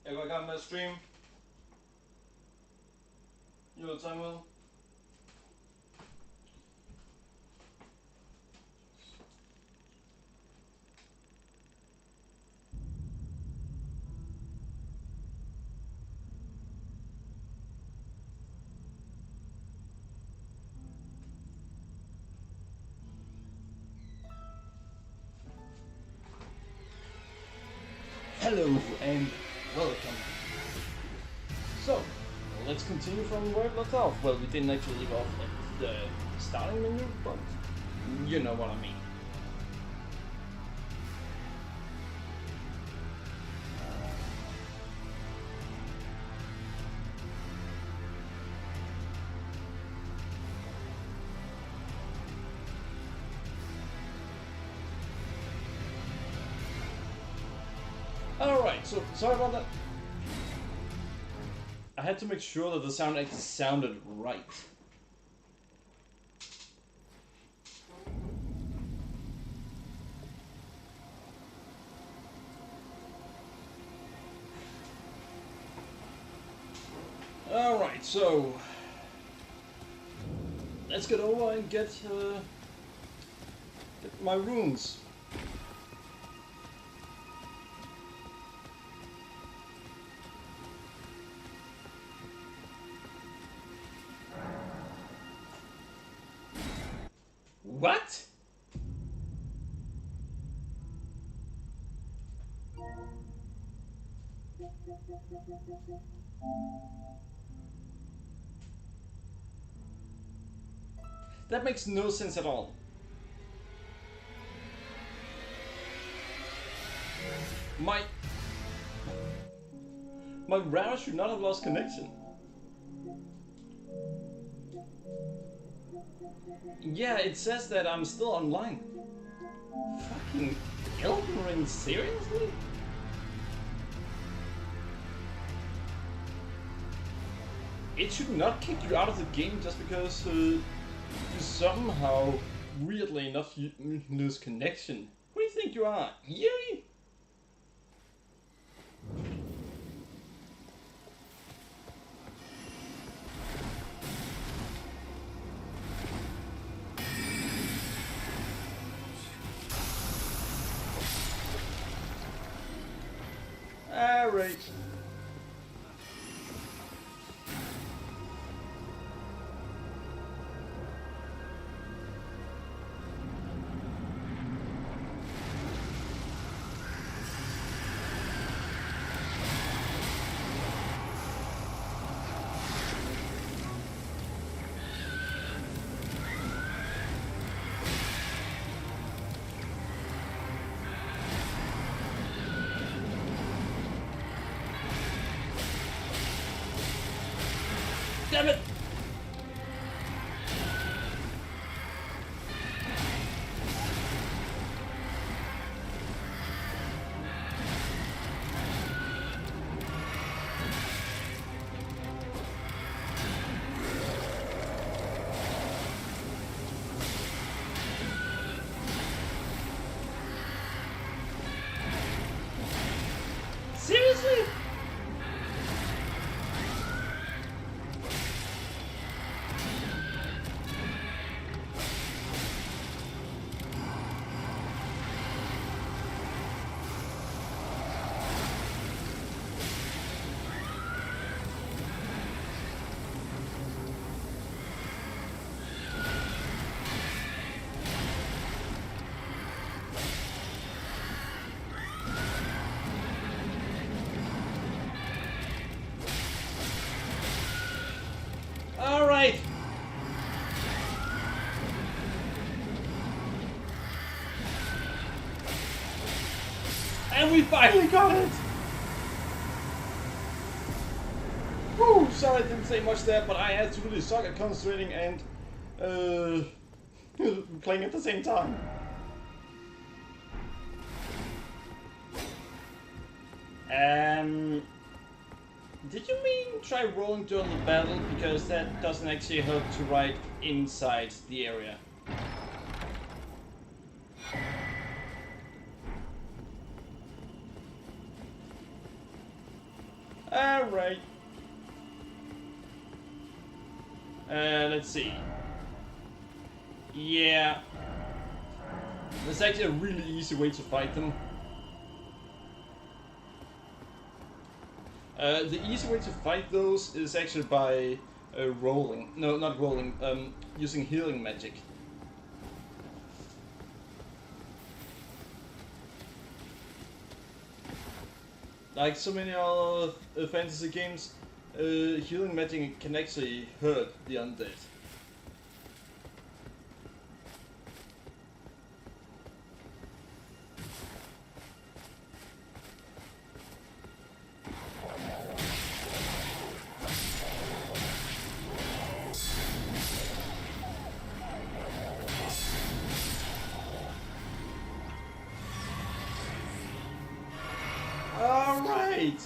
Jeg går i gang med at stream. Med. Hello and welcome. So, let's continue from where we left off. Well, we didn't actually leave off at the starting menu, but you know what I mean. Alright, so sorry about that. I had to make sure that the sound actually sounded right. Alright, so let's get over and get my runes. What? That makes no sense at all. My router should not have lost connection. Yeah, it says that I'm still online. Fucking Elden Ring, seriously? It should not kick you out of the game just because you somehow, weirdly enough, you lose connection. Who do you think you are? Yui? Alright. Damn it! Seriously? Alright. And we finally got it! Whew, sorry I didn't say much there, but I had to really suck at concentrating and playing at the same time. Did you mean try rolling during the battle? Because that doesn't actually help to ride inside the area. Alright. Let's see. Yeah. There's actually a really easy way to fight them. The easy way to fight those is actually by rolling. No, not rolling. Using healing magic. Like so many other fantasy games, healing magic can actually hurt the undead. Alright!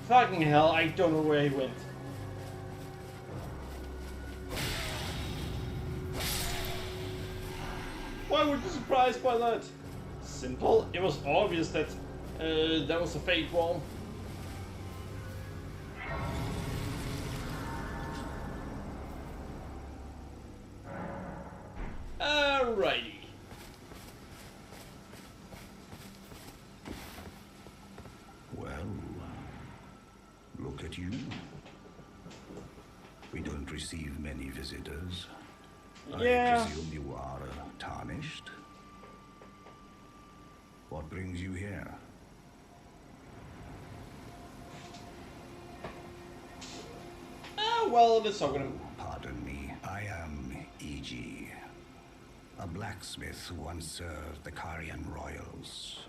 Fucking hell, I don't know where he went. Why were you surprised by that? Simple. It was obvious that that was a fake wall. Alrighty. Look at you. We don't receive many visitors. Yeah. I presume you are tarnished. What brings you here? Well, let's talk with him. Pardon me. I am E.G., a blacksmith who once served the Carian royals.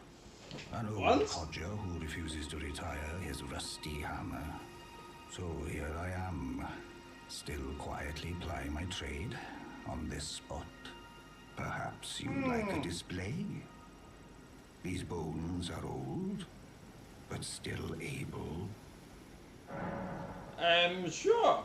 An old codger who refuses to retire his rusty hammer. So here I am, still quietly plying my trade on this spot. Perhaps you'd like a display? These bones are old, but still able. Sure.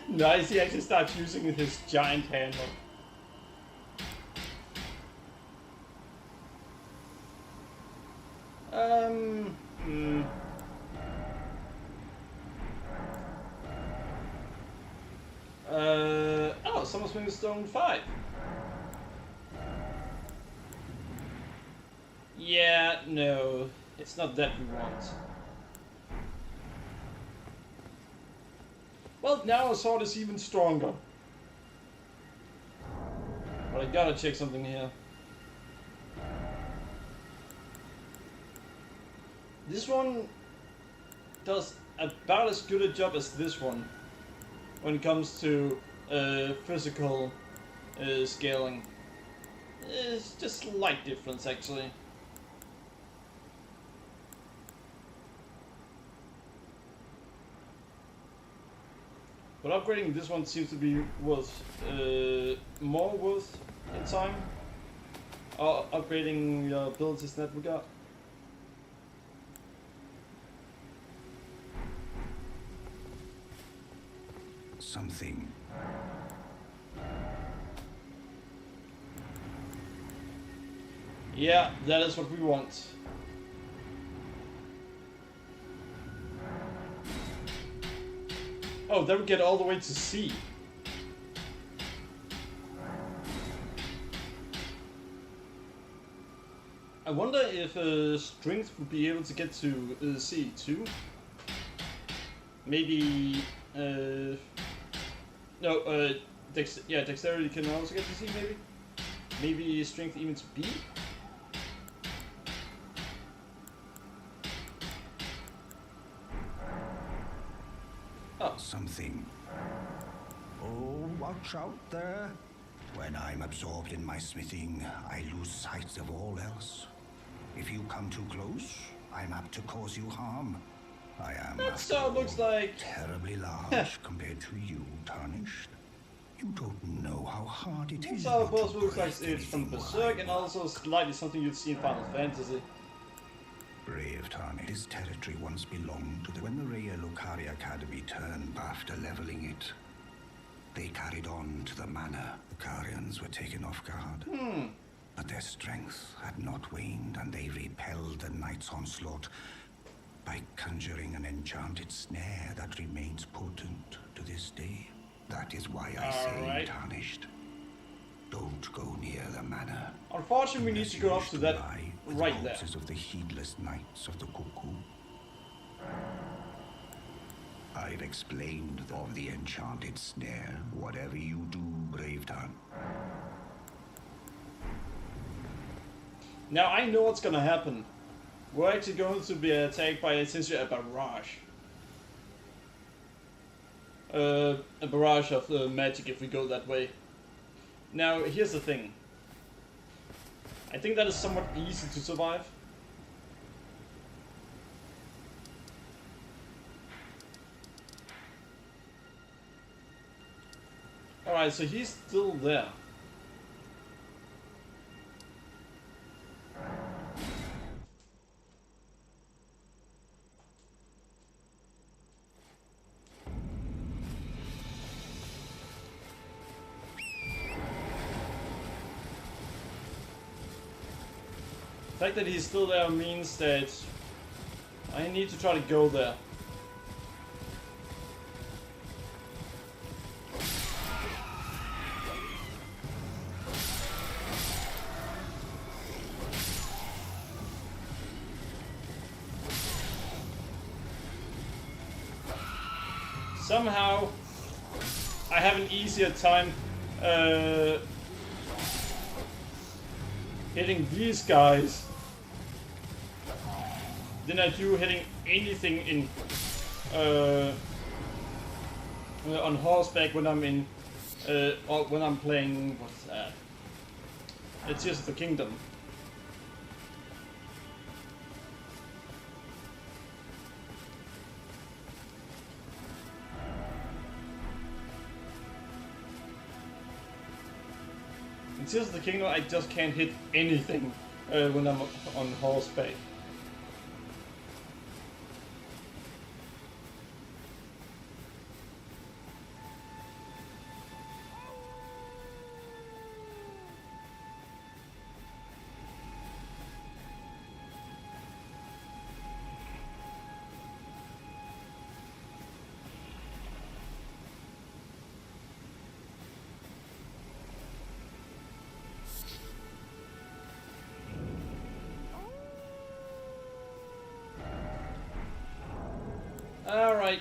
Nice, he actually starts using his giant handle. Oh, someone's been stone 5. Yeah, no, it's not that we want. Well, now our sword is even stronger. But I gotta check something here. This one does about as good a job as this one when it comes to physical scaling. It's just a slight difference, actually. But upgrading this one seems to be worth more worth in time. Upgrading your abilities in that regard. Something. Yeah, that is what we want. Oh, then we get all the way to C. I wonder if strength would be able to get to C too. Maybe no, dexterity can also get to C. Maybe strength even to B. something. Oh, watch out there. When I'm absorbed in my smithing, I lose sight of all else. If you come too close, I'm apt to cause you harm. I am, That's how it looks like. terribly large compared to you, Tarnished. You don't know how hard it That's is how not it both to looks like. break It's from anything Berserk and while I also slightly something you'd see in Final Fantasy. Brave Tarnished. This territory once belonged to the... When the Raya Lucaria Academy turned after leveling it, they carried on to the manor. The Carians were taken off guard. But their strength had not waned, and they repelled the knight's onslaught by conjuring an enchanted snare that remains potent to this day. That is why I say, Tarnished, don't go near the manor. Unfortunately, we need to go up to that right there. Of the heedless knights of the cuckoo. I've explained of the enchanted snare. Whatever you do, brave Tarn. Now I know what's gonna happen. We're actually going to be attacked by essentially a barrage. A barrage of magic if we go that way. Now, here's the thing. I think that is somewhat easy to survive. Alright, so he's still there. The fact that he's still there means that I need to try to go there. Somehow, I have an easier time hitting these guys than I do hitting anything in on horseback when I'm in or when I'm playing what's that? It's just the Kingdom. In Tears of the Kingdom, I just can't hit anything when I'm on horseback. Alright.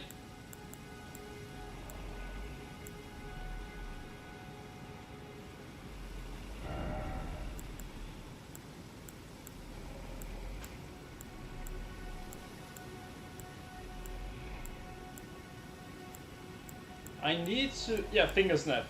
I need to... yeah, finger snap.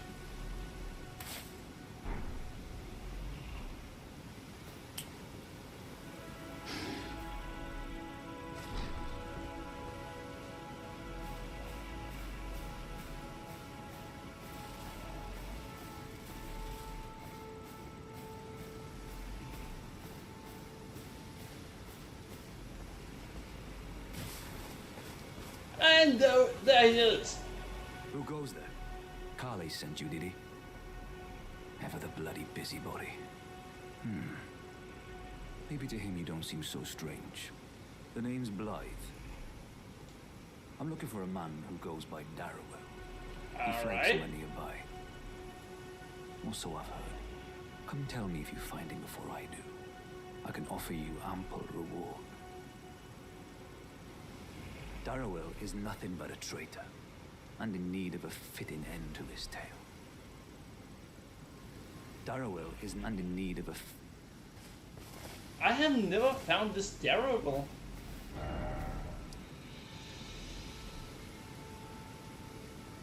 And there he is. Who goes there? Carly sent you, did he? Ever the bloody busybody. Maybe to him you don't seem so strange. The name's Blythe. I'm looking for a man who goes by Darrowell. He flags somewhere nearby. Or so I've heard. Come tell me if you find him before I do. I can offer you ample reward. Darrowell is nothing but a traitor, and in need of a fitting end to his tale. Darrowell is in need of a... I have never found this Darrowell.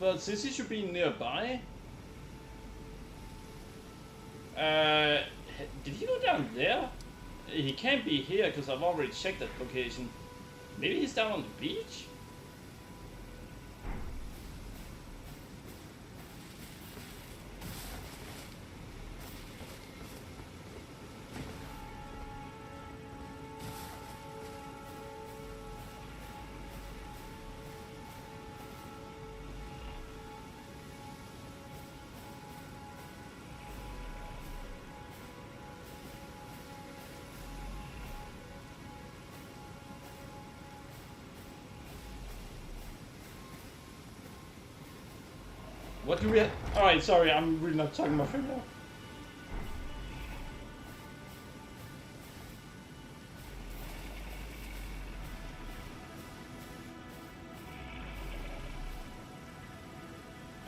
But since he should be nearby... did he go down there? He can't be here because I've already checked that location. Maybe he's down on the beach? What do we have? Alright, sorry, I'm really not talking about right now.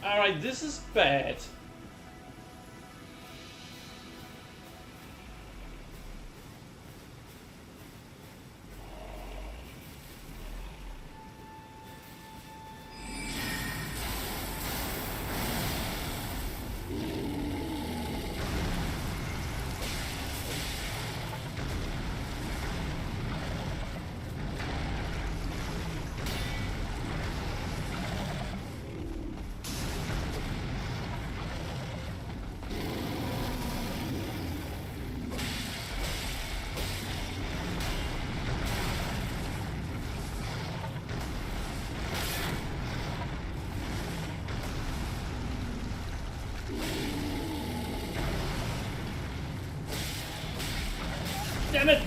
Alright, this is bad. Damn it!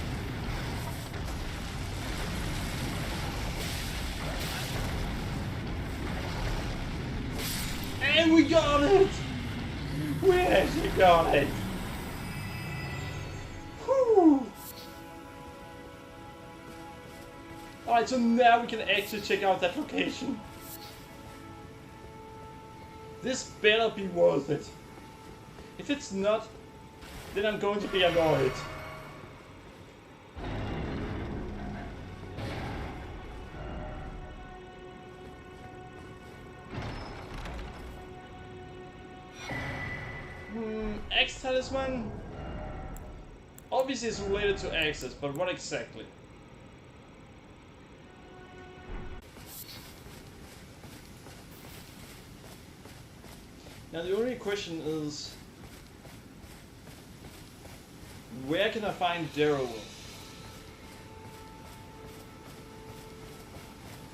And we got it! We actually got it! Whew! Alright, so now we can actually check out that location. This better be worth it. If it's not, then I'm going to be annoyed. X talisman? Obviously it's related to access, but what exactly? Now the only question is, where can I find Daryl?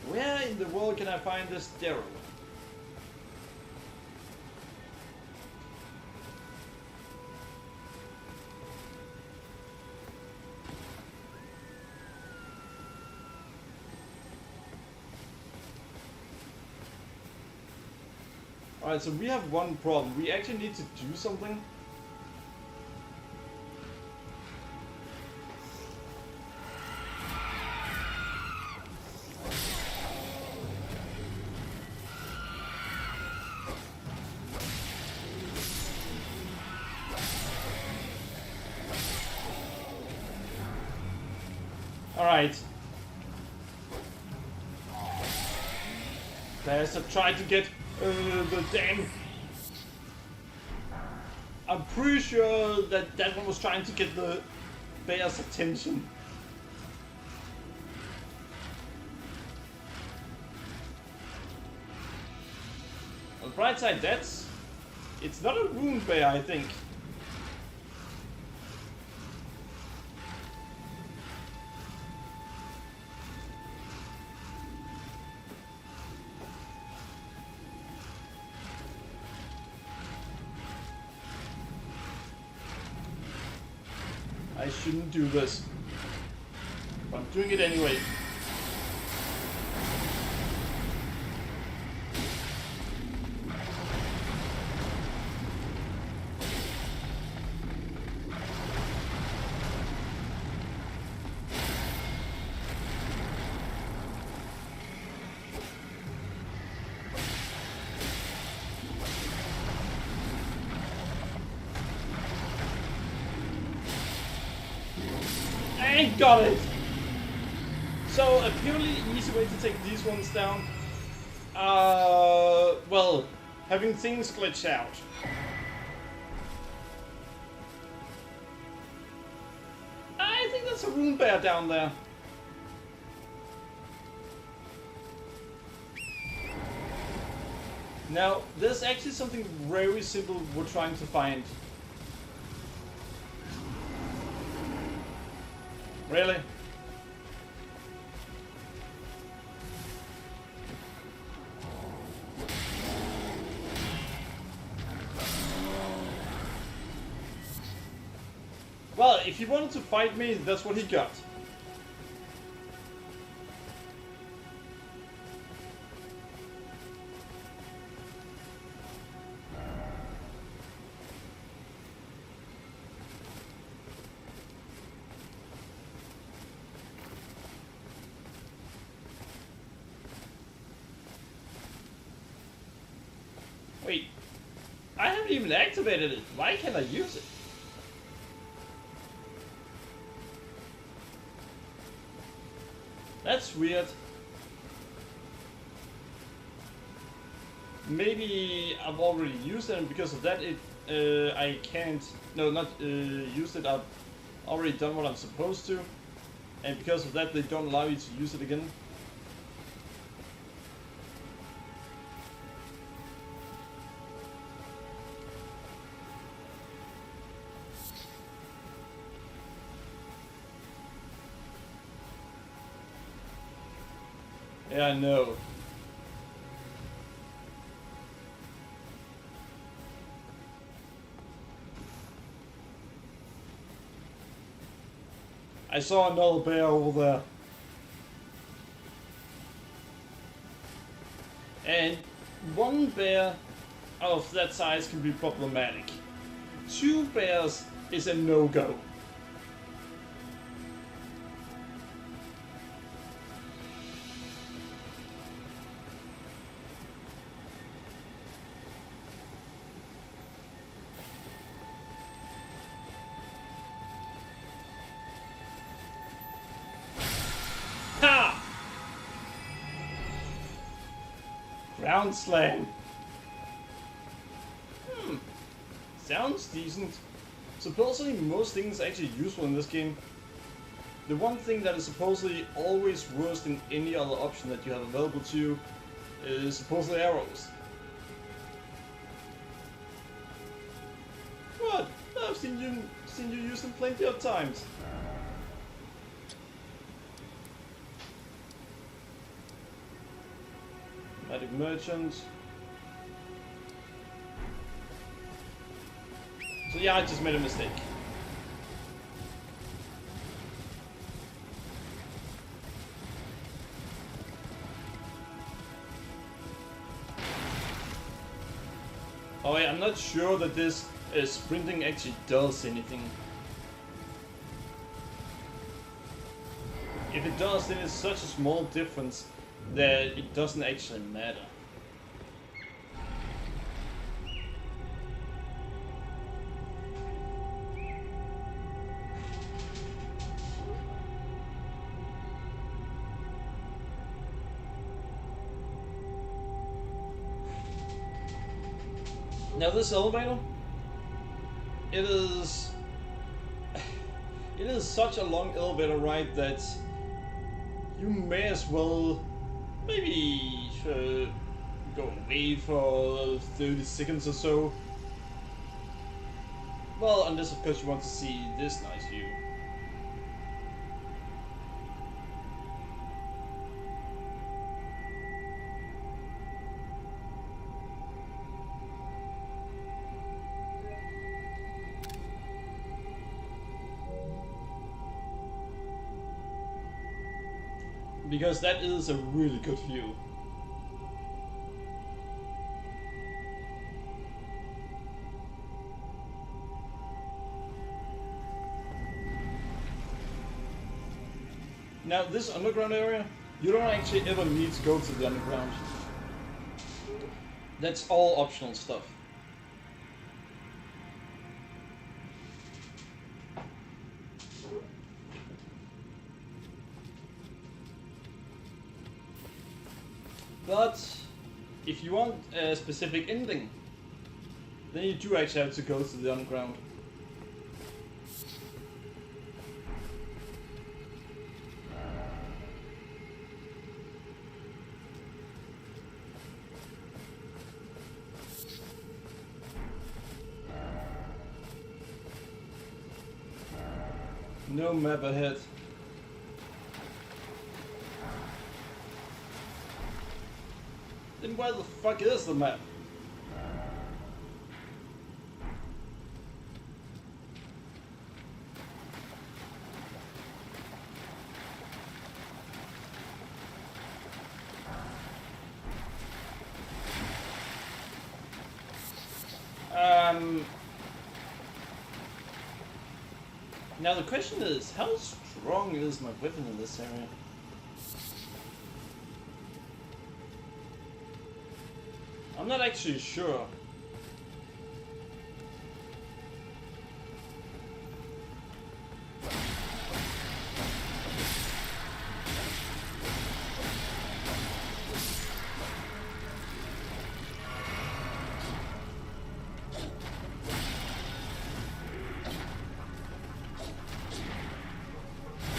Where in the world can I find this Daryl? Alright, so we have one problem. We actually need to do something. Alright. Players have tried to get the damn... I'm pretty sure that that one was trying to get the bear's attention. On the bright side, it's not a wound bear, I think. I shouldn't do this, but I'm doing it anyway. I got it! So, a purely easy way to take these ones down Well, having things glitch out. I think that's a rune bear down there. Now, there's actually something very simple we're trying to find. Really? Well, if he wanted to fight me, that's what he got. Wait, I haven't even activated it. Why can't I use it? That's weird. Maybe I've already used it, and because of that, I can't. No, not used it. I've already done what I'm supposed to, and because of that, they don't allow you to use it again. Yeah, I know. I saw another bear over there. And one bear of that size can be problematic. 2 bears is a no-go. Ha! Ground slam. Sounds decent. Supposedly most things are actually useful in this game. The one thing that is supposedly always worse than any other option that you have available to you is supposedly arrows. What? I've seen you use them plenty of times. Magic merchant. So yeah, I just made a mistake. Oh yeah, I'm not sure that this sprinting actually does anything. If it does, then it's such a small difference that it doesn't actually matter. Now this elevator, it is such a long elevator ride that you may as well maybe go away for 30 seconds or so. Well, unless of course you want to see this nice view. Because that is a really good view. Now this underground area, you don't actually ever need to go to the underground. That's all optional stuff. But if you want a specific ending, then you do actually have to go to the underground. No map ahead. Then where the fuck is the map? Now the question is, how strong is my weapon in this area? I'm not actually sure.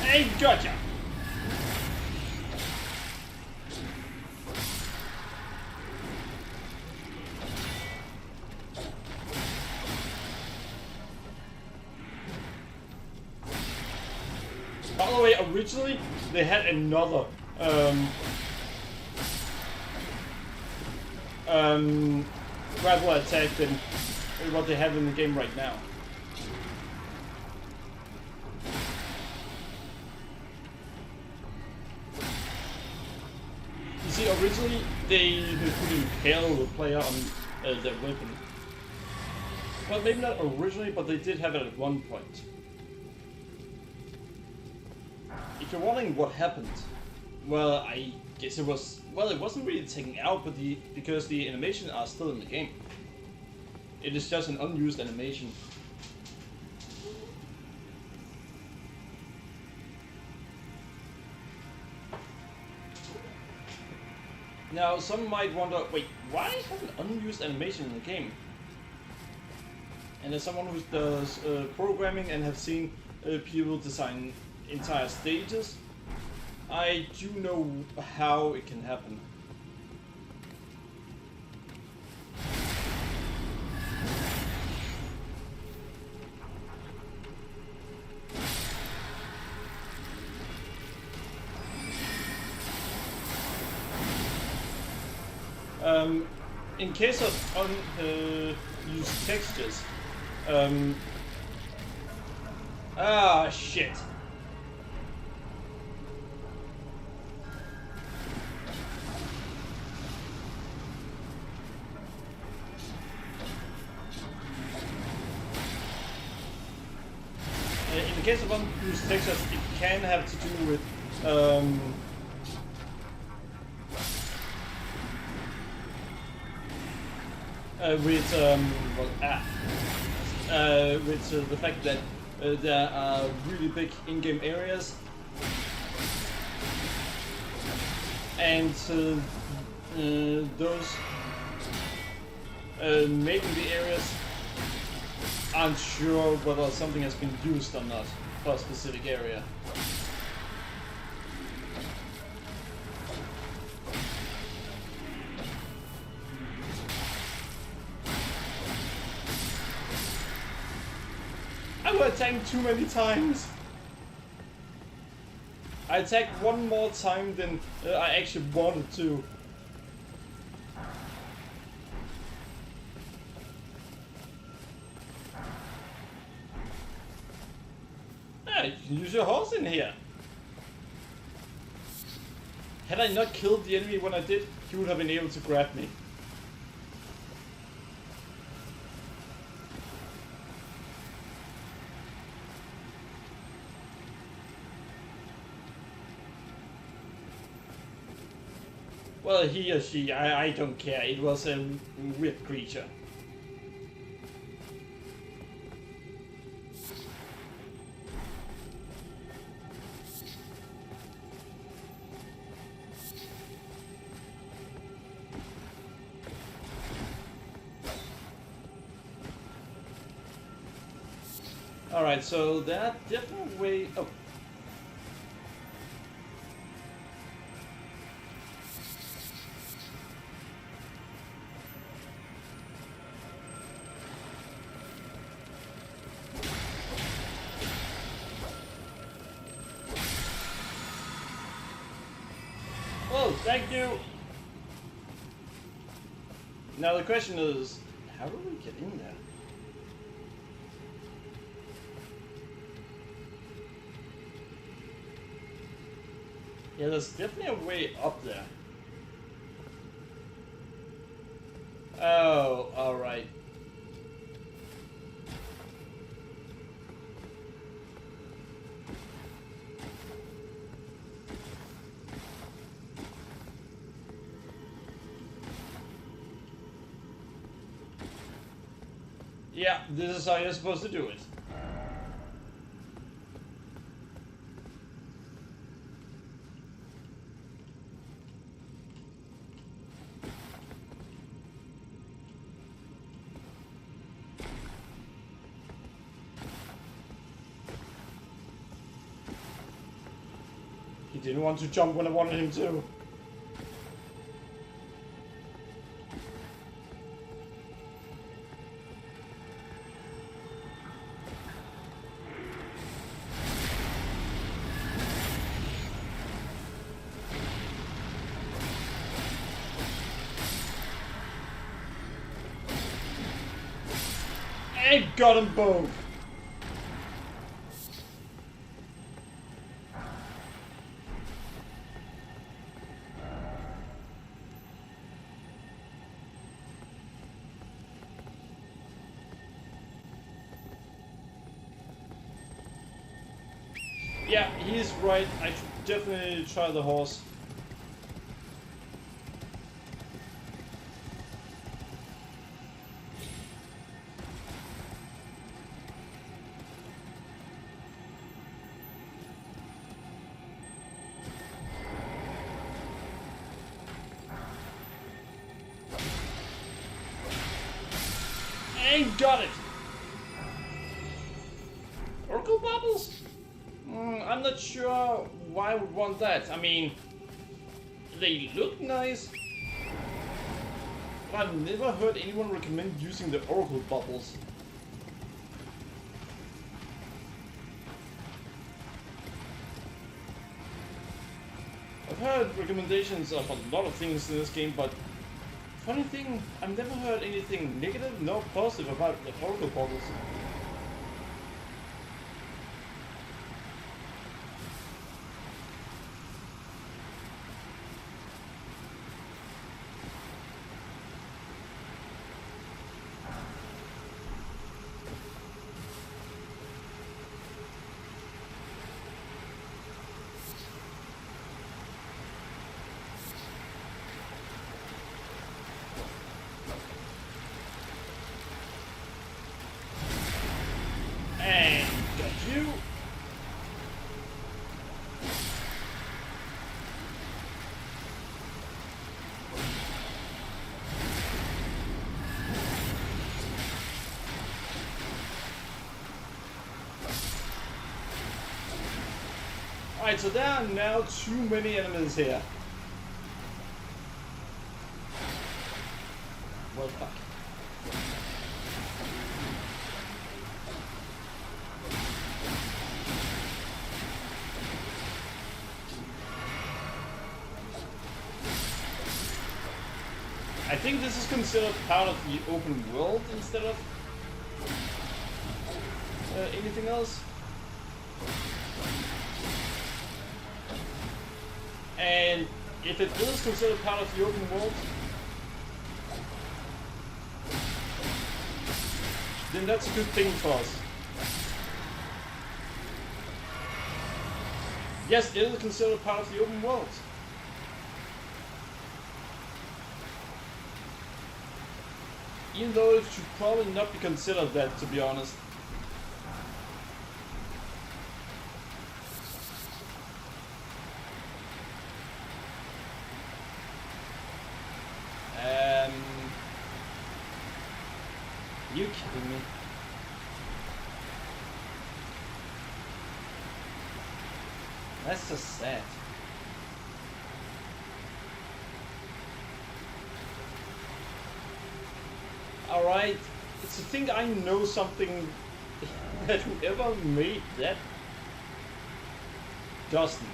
Hey, gotcha! By the way, originally they had another grappler attack than what they have in the game right now. You see, originally they could impale the player on their weapon. Well, maybe not originally, but they did have it at one point. If you're wondering what happened, well, I guess it was... Well, it wasn't really taken out, but because the animations are still in the game. It is just an unused animation. Now, some might wonder, wait, why have an unused animation in the game? And as someone who does programming and have seen people design entire stages, I do know how it can happen. In case of unused textures, shit. In the case of unused textures, it can have to do with the fact that there are really big in-game areas, and those making the areas aren't sure whether something has been used or not for a specific area. I got attacked too many times. I attacked one more time than I actually wanted to. You can use your horse in here. Had I not killed the enemy when I did, he would have been able to grab me. Well, he or she, I don't care. It was a weird creature. Alright, so that definitely way. Oh. Oh, thank you! Now the question is, how do we get in there? Yeah, there's definitely a way up there. Oh, alright. Yeah, this is how you're supposed to do it. He didn't want to jump when I wanted him to. And got them both. Yeah, he's right. I should definitely try the horse. And got it! Oracle bubbles? I'm not sure why I would want that. I mean, they look nice, but I've never heard anyone recommend using the Oracle bubbles. I've heard recommendations of a lot of things in this game, but funny thing, I've never heard anything negative nor positive about the Oracle bubbles. And got you. Alright, so there are now too many enemies here. Well, fuck. I think this is considered part of the open world instead of anything else. And if it is considered part of the open world, then that's a good thing for us. Yes, it is considered part of the open world. Even though it should probably not be considered that, to be honest. You kidding me? That's just sad. Alright, it's to think I know something that whoever made that doesn't.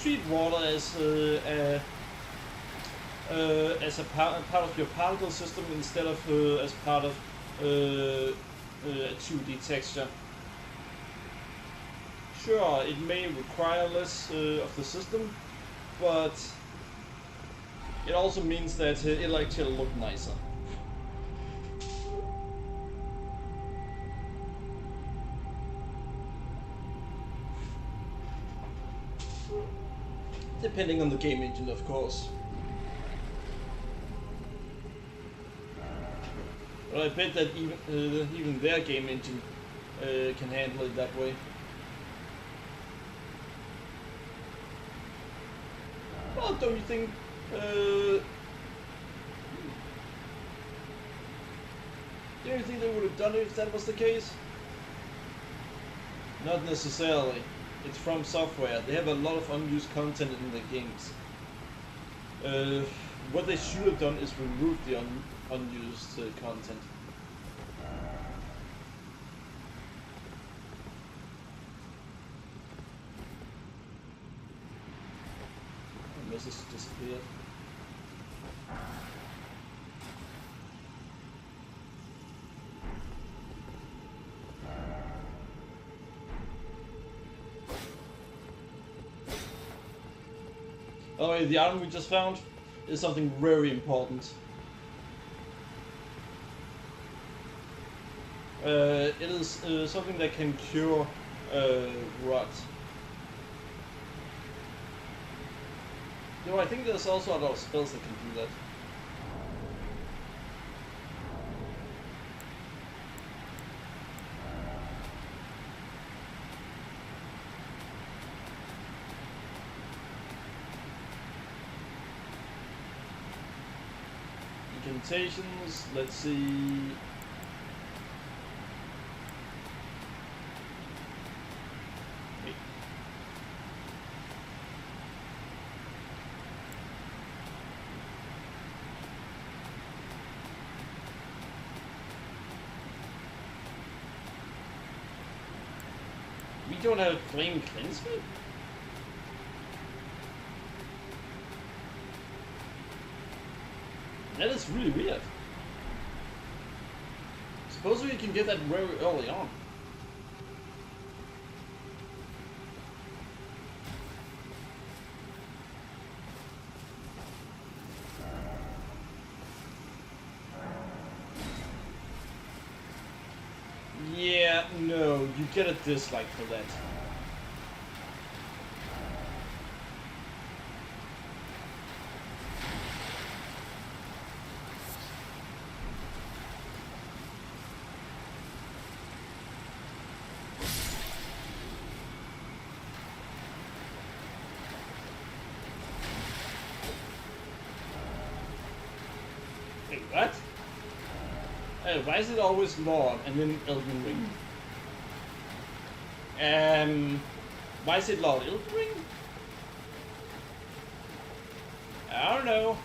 Treat water as a part of your particle system instead of as part of a 2D texture. Sure, it may require less of the system, but it also means that it'll actually look nicer. Depending on the game engine, of course. But I bet that even their game engine can handle it that way. Well, don't you think? Don't you think they would have done it if that was the case? Not necessarily. It's from software. They have a lot of unused content in their games. What they should have done is remove the unused content. The message disappeared. Oh, the item we just found is something very important. It is something that can cure rot. Though I think there's also a lot of spells that can do that. Incantations, let's see. Wait. We don't have flame cleansing? That is really weird. Supposedly you can get that very early on. Yeah, no, you get a dislike for that. Wait, what? Why is it always Lord and then Elden Ring? Why is it Lord Elden Ring? I don't know.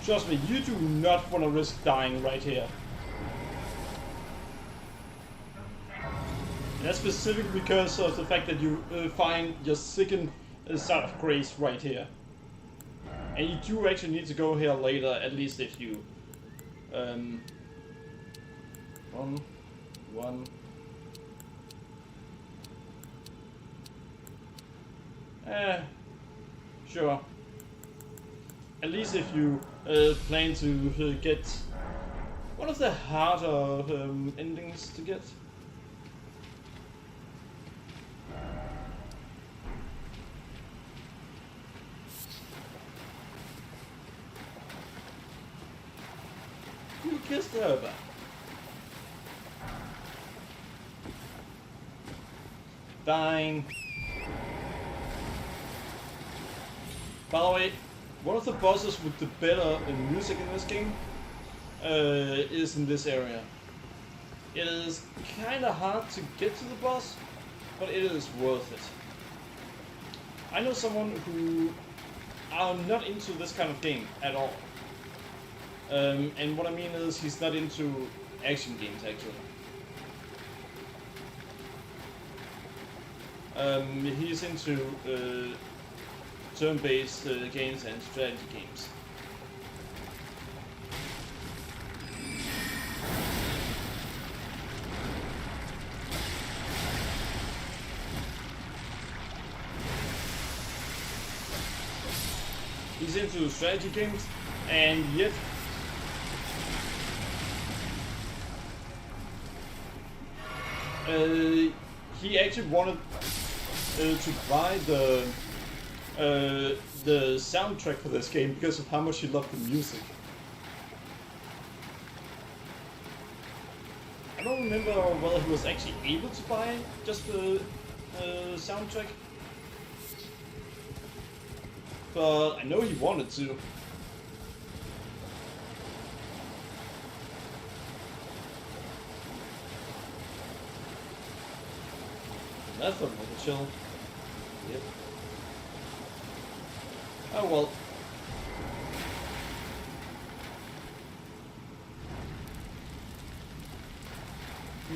Trust me, you do not want to risk dying right here. And that's specifically because of the fact that you find your second side of grace right here. And you do actually need to go here later, at least if you... One... Sure. At least if you plan to get one of the harder endings to get. kissed her back. Fine. By the way, one of the bosses with the better music in this game is in this area. It is kinda hard to get to the boss, but it is worth it. I know someone who are not into this kind of game at all. And what I mean is he's not into action games actually. He's into turn-based games and strategy games. He's into strategy games, and yet he actually wanted to buy the soundtrack for this game because of how much he loved the music. I don't remember whether he was actually able to buy just the soundtrack, but I know he wanted to. That's a little chill. Yep. Oh well.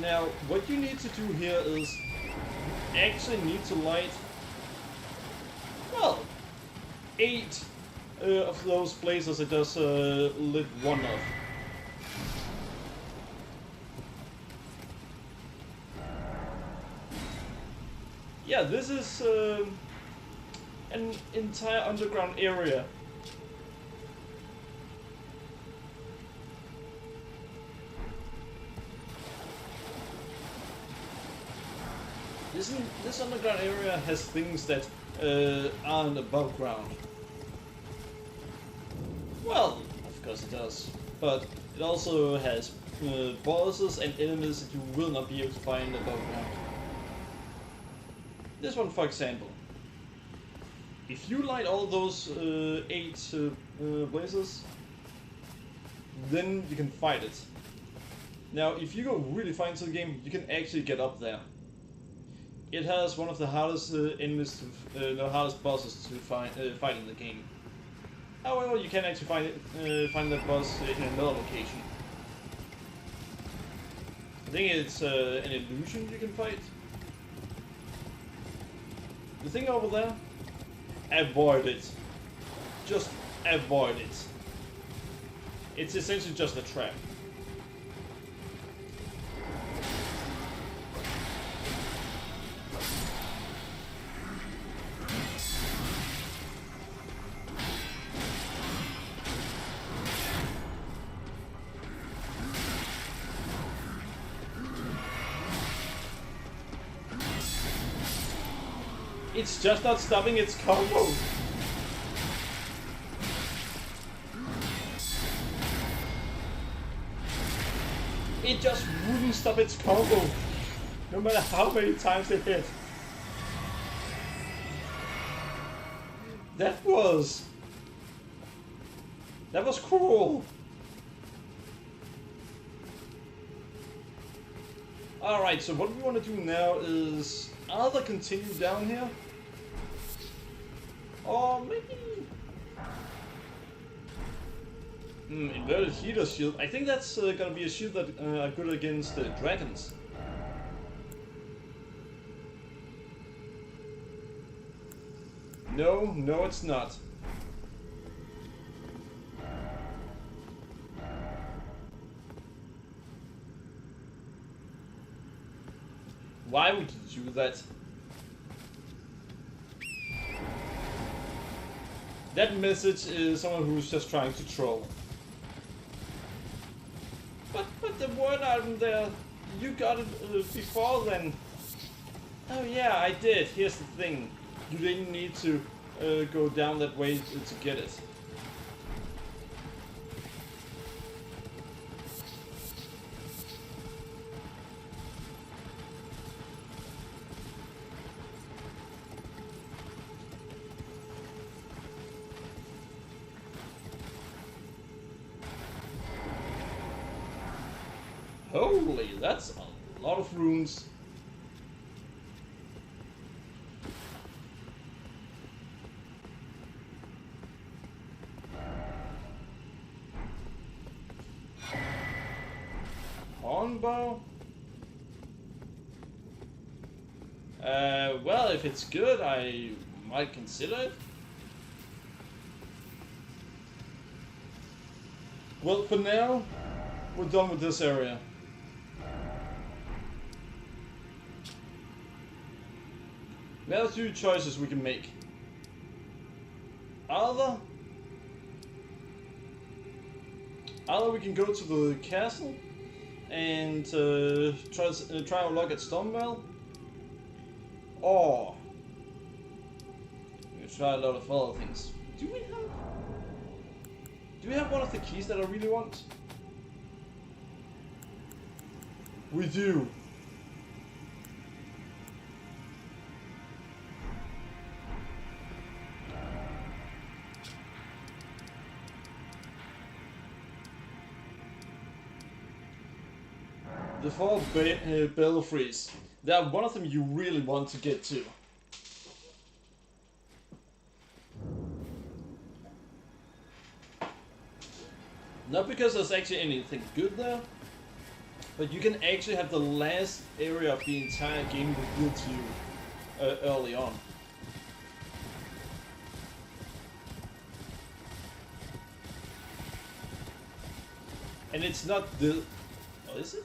Now, what you need to do here is you actually need to light, well, 8 of those places it does lit one of. Yeah, this is an entire underground area. This underground area has things that aren't above ground. Well, of course it does, but it also has bosses and enemies that you will not be able to find above ground. This one, for example. If you light all those 8 blazes, then you can fight it. Now, if you go really far into the game, you can actually get up there. It has one of the hardest enemies, the hardest bosses to fight in the game. However, you can actually find that boss in another location. I think it's an illusion you can fight. The thing over there, avoid it. Just avoid it. It's essentially just a trap. It's just not stopping its combo. It just wouldn't stop its combo, no matter how many times it hit. That was cruel. Alright, so what we want to do now is either continue down here, or maybe inverted heater shield. I think that's gonna be a shield that are good against dragons. No, it's not. Why would you do that? That message is someone who's just trying to troll. But the word item there, you got it before then. Oh yeah, I did. Here's the thing. You didn't need to go down that way to get it. Holy, that's a lot of runes. Hornbow? Well, if it's good, I might consider it. Well, for now, we're done with this area. There are two choices we can make. Either we can go to the castle and try our luck at Stormwell, or we can try a lot of other things. Do we have one of the keys that I really want? We do. The four belfries. They are one of them you really want to get to. Not because there's actually anything good there, but you can actually have the last area of the entire game revealed to you early on. And it's not the... Oh, is it?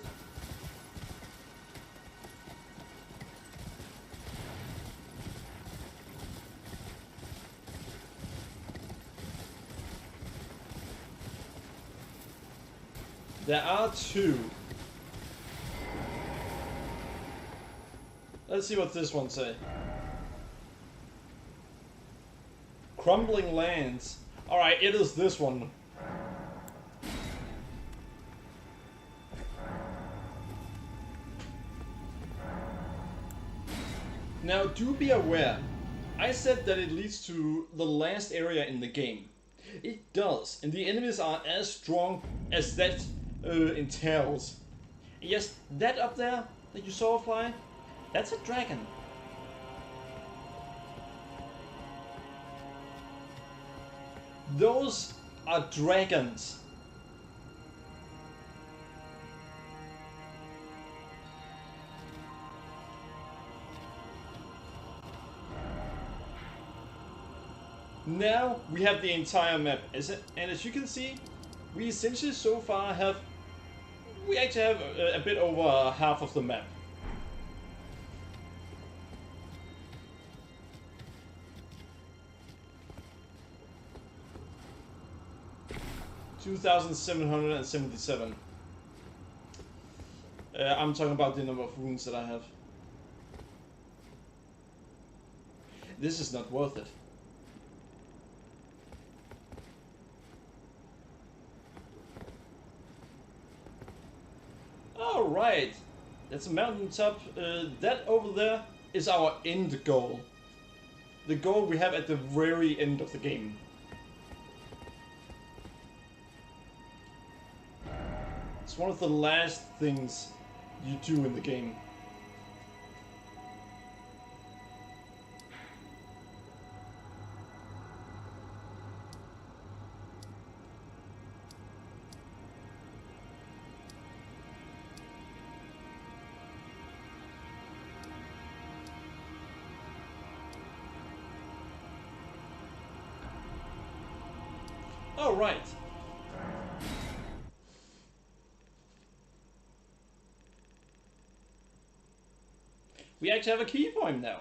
There are two. Let's see what this one says. Crumbling lands. Alright, it is this one. Now, do be aware, I said that it leads to the last area in the game. It does, and the enemies are as strong as that entails. Yes, that up there that you saw fly, that's a dragon. Those are dragons. Now we have the entire map, and as you can see, we essentially so far have, we actually have a bit over half of the map. $2,777. I'm talking about the number of runes that I have. This is not worth it. Alright, that's a mountaintop. That over there is our end goal. The goal we have at the very end of the game. It's one of the last things you do in the game. Oh, right. We actually have a key for him now.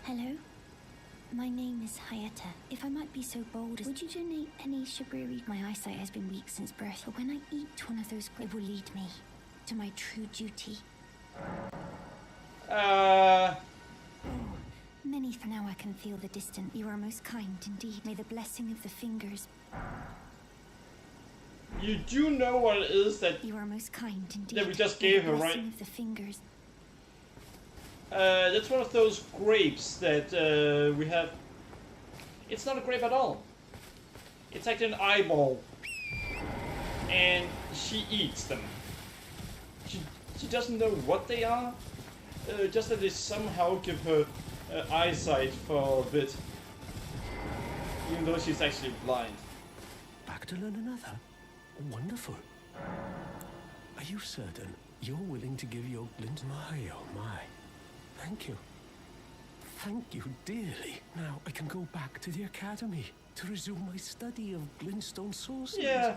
Hello? My name is Hayata. If I might be so bold as... Would you donate any shibriri? My eyesight has been weak since birth, but when I eat one of those, it will lead me to my true duty. Oh, many for now I can feel the distant. You are most kind indeed. May the blessing of the fingers... You do know what it is that... You are most kind indeed. That we just gave her, right? Of the fingers. That's one of those grapes that we have It's not a grape at all. It's actually an eyeball. And she eats them. She doesn't know what they are. Just that they somehow give her eyesight for a bit. Even though she's actually blind. Back to learn another? Wonderful. Are you certain you're willing to give your glint? My, oh my. Thank you. Thank you dearly. Now I can go back to the academy to resume my study of glintstone sorcery. Yeah.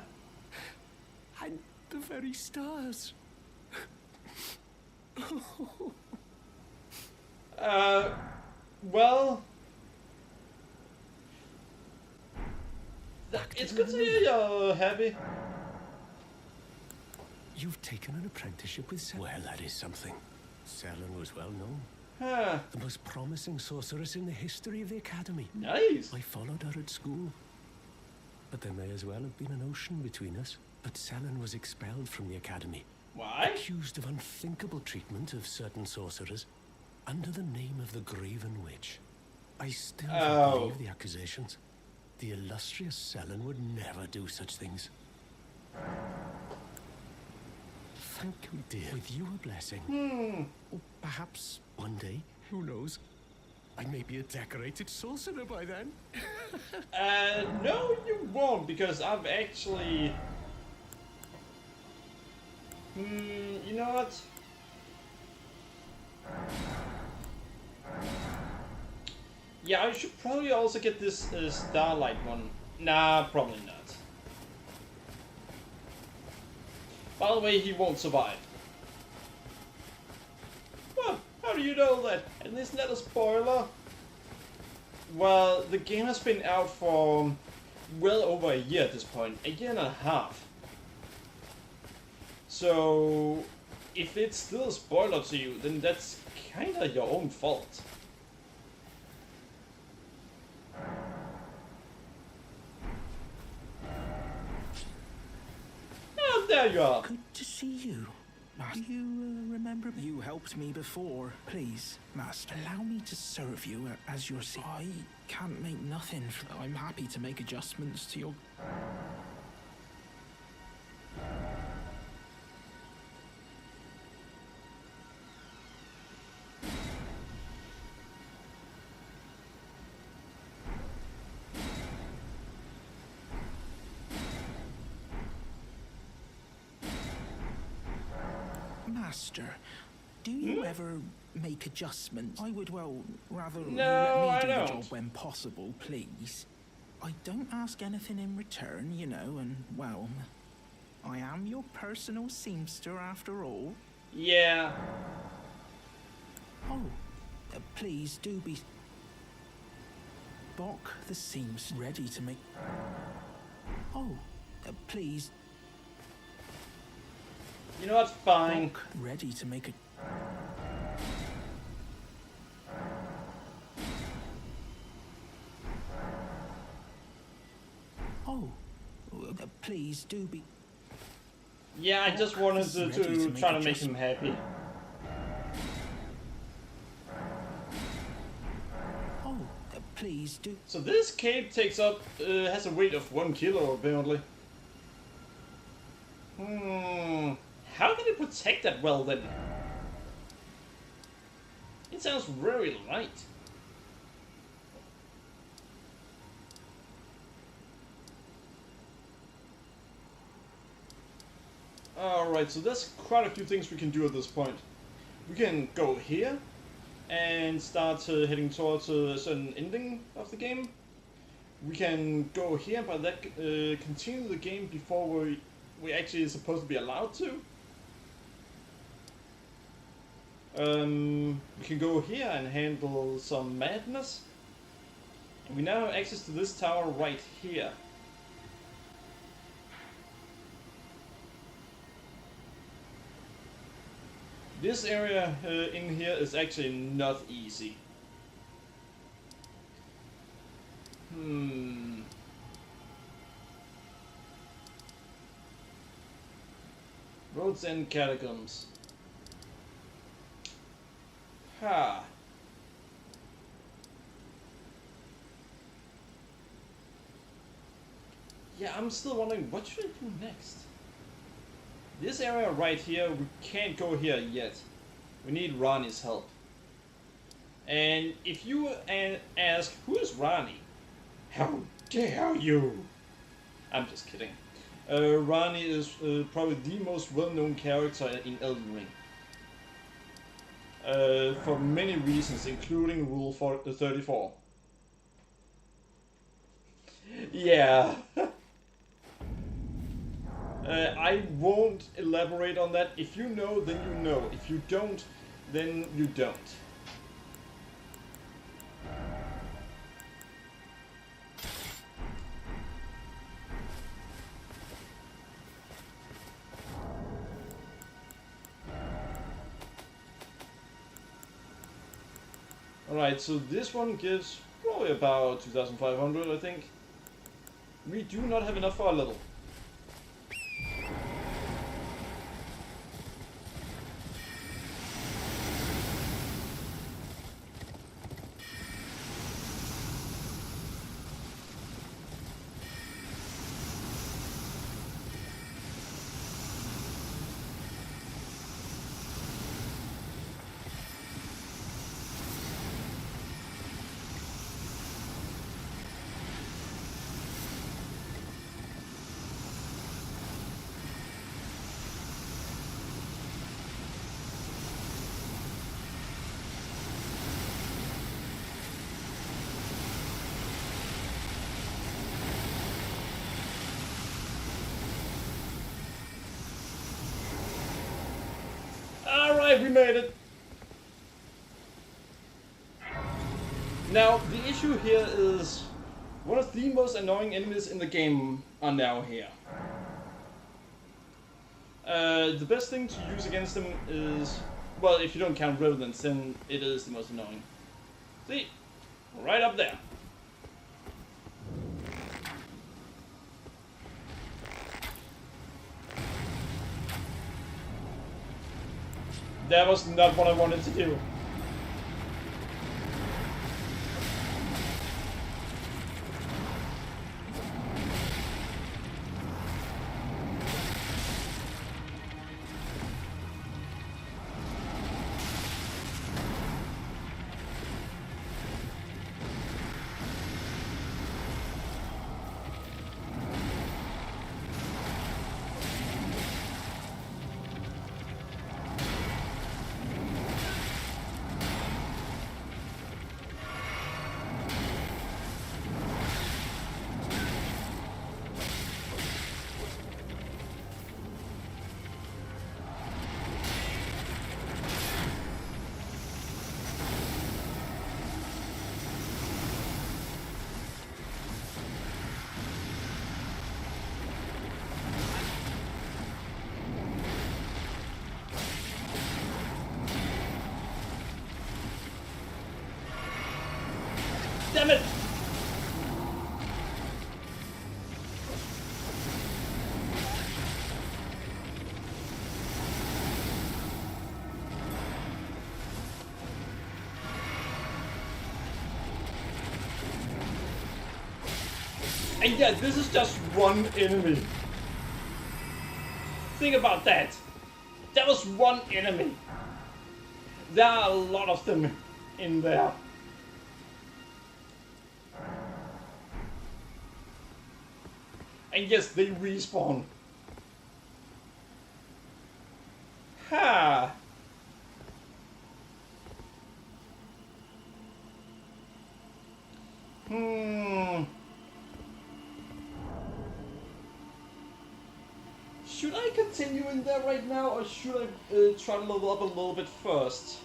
And the very stars. Well... It's good to hear you're happy. You've taken an apprenticeship with Selene. Well, that is something. Selene was well known. Huh. The most promising sorceress in the history of the academy. Nice. I followed her at school. But there may as well have been an ocean between us. But Selene was expelled from the academy. Why? Accused of unthinkable treatment of certain sorcerers under the name of the Graven Witch. I still don't believe the accusations. The illustrious Selene would never do such things. Thank you, dear. With your blessing. Or perhaps one day, who knows, I may be a decorated sorcerer by then. No, you won't, because I've actually... you know what? Yeah, I should probably also get this Starlight one. Nah, probably not. By the way, he won't survive. What? How do you know that? And isn't that a spoiler? Well, the game has been out for well over a year at this point. A year and a half. So, if it's still a spoiler to you, then that's kinda your own fault. Oh, there you are. Good to see you. Master, do you remember me? You helped me before. Please, Master, allow me to serve you as your I can't make nothing. I'm happy to make adjustments to your... Master, do you ever make adjustments? I would, well, rather let me do the job when possible, please. I don't ask anything in return, you know, and, well, I am your personal seamster after all. Yeah. Oh, please do be... Bok the seams ready to make... Oh, please... You know what? Fine. Bok ready to make a... Oh, please do be... Yeah, I just wanted to try to make him happy. Oh, please do... So this cape takes up, has a weight of 1 kilo apparently. How can it protect that well then? It sounds very light. Alright, so there's quite a few things we can do at this point. We can go here and start heading towards a certain ending of the game. We can go here, but that continue the game before we actually supposed to be allowed to. We can go here and handle some madness. And we now have access to this tower right here. This area in here is actually not easy. Roads and catacombs. Ha. yeah, I'm still wondering what should I do next. This area right here, we can't go here yet. We need Ronnie's help. And if you ask, who is Ronnie? How dare you? I'm just kidding. Ronnie is probably the most well-known character in Elden Ring. For many reasons, including Rule 34. Yeah. I won't elaborate on that. If you know, then you know. If you don't, then you don't. Alright, so this one gives probably about 2,500, I think. We do not have enough for our level. Alright, we made it! Now, the issue here is one of the most annoying enemies in the game are now here. The best thing to use against them is, well, if you don't count revenants, then it is the most annoying. See? Right up there. That was not what I wanted to do. Damn it! And yeah, this is just one enemy. Think about that. That was one enemy. There are a lot of them in there. And yes, they respawn. Ha! Should I continue in there right now, or should I try to level up a little bit first?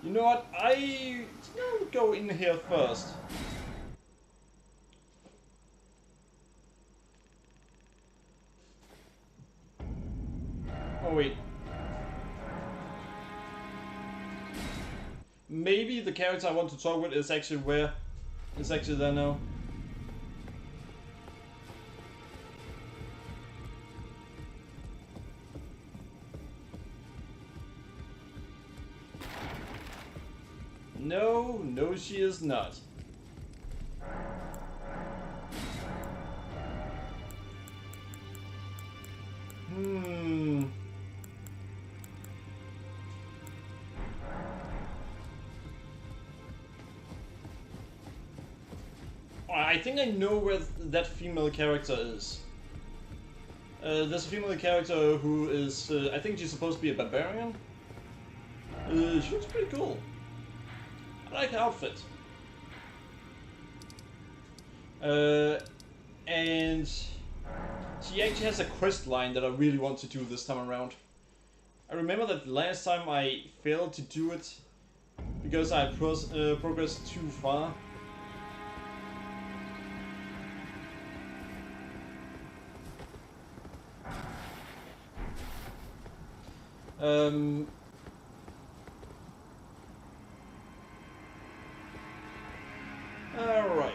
You know what? I will go in here first. Oh wait. Maybe the character I want to talk with is actually where? It's actually there now. No, no she is not. I think I know where that female character is. There's a female character who is, I think she's supposed to be a barbarian. She looks pretty cool. I like her outfit. And she actually has a quest line that I really want to do this time around. I remember that last time I failed to do it because I progressed too far. Alright.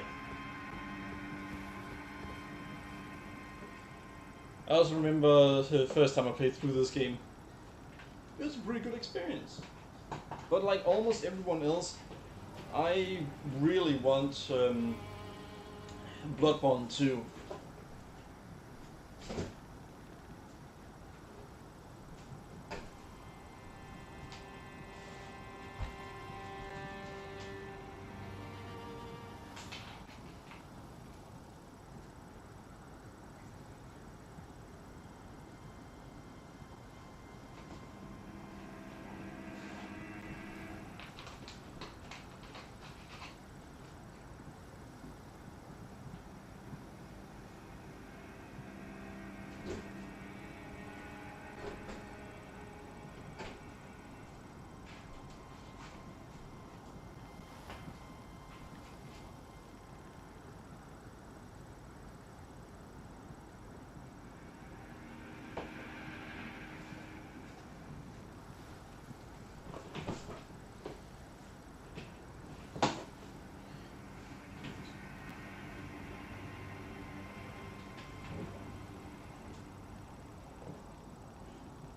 I also remember the first time I played through this game. It was a pretty good experience. But like almost everyone else, I really want Bloodborne 2.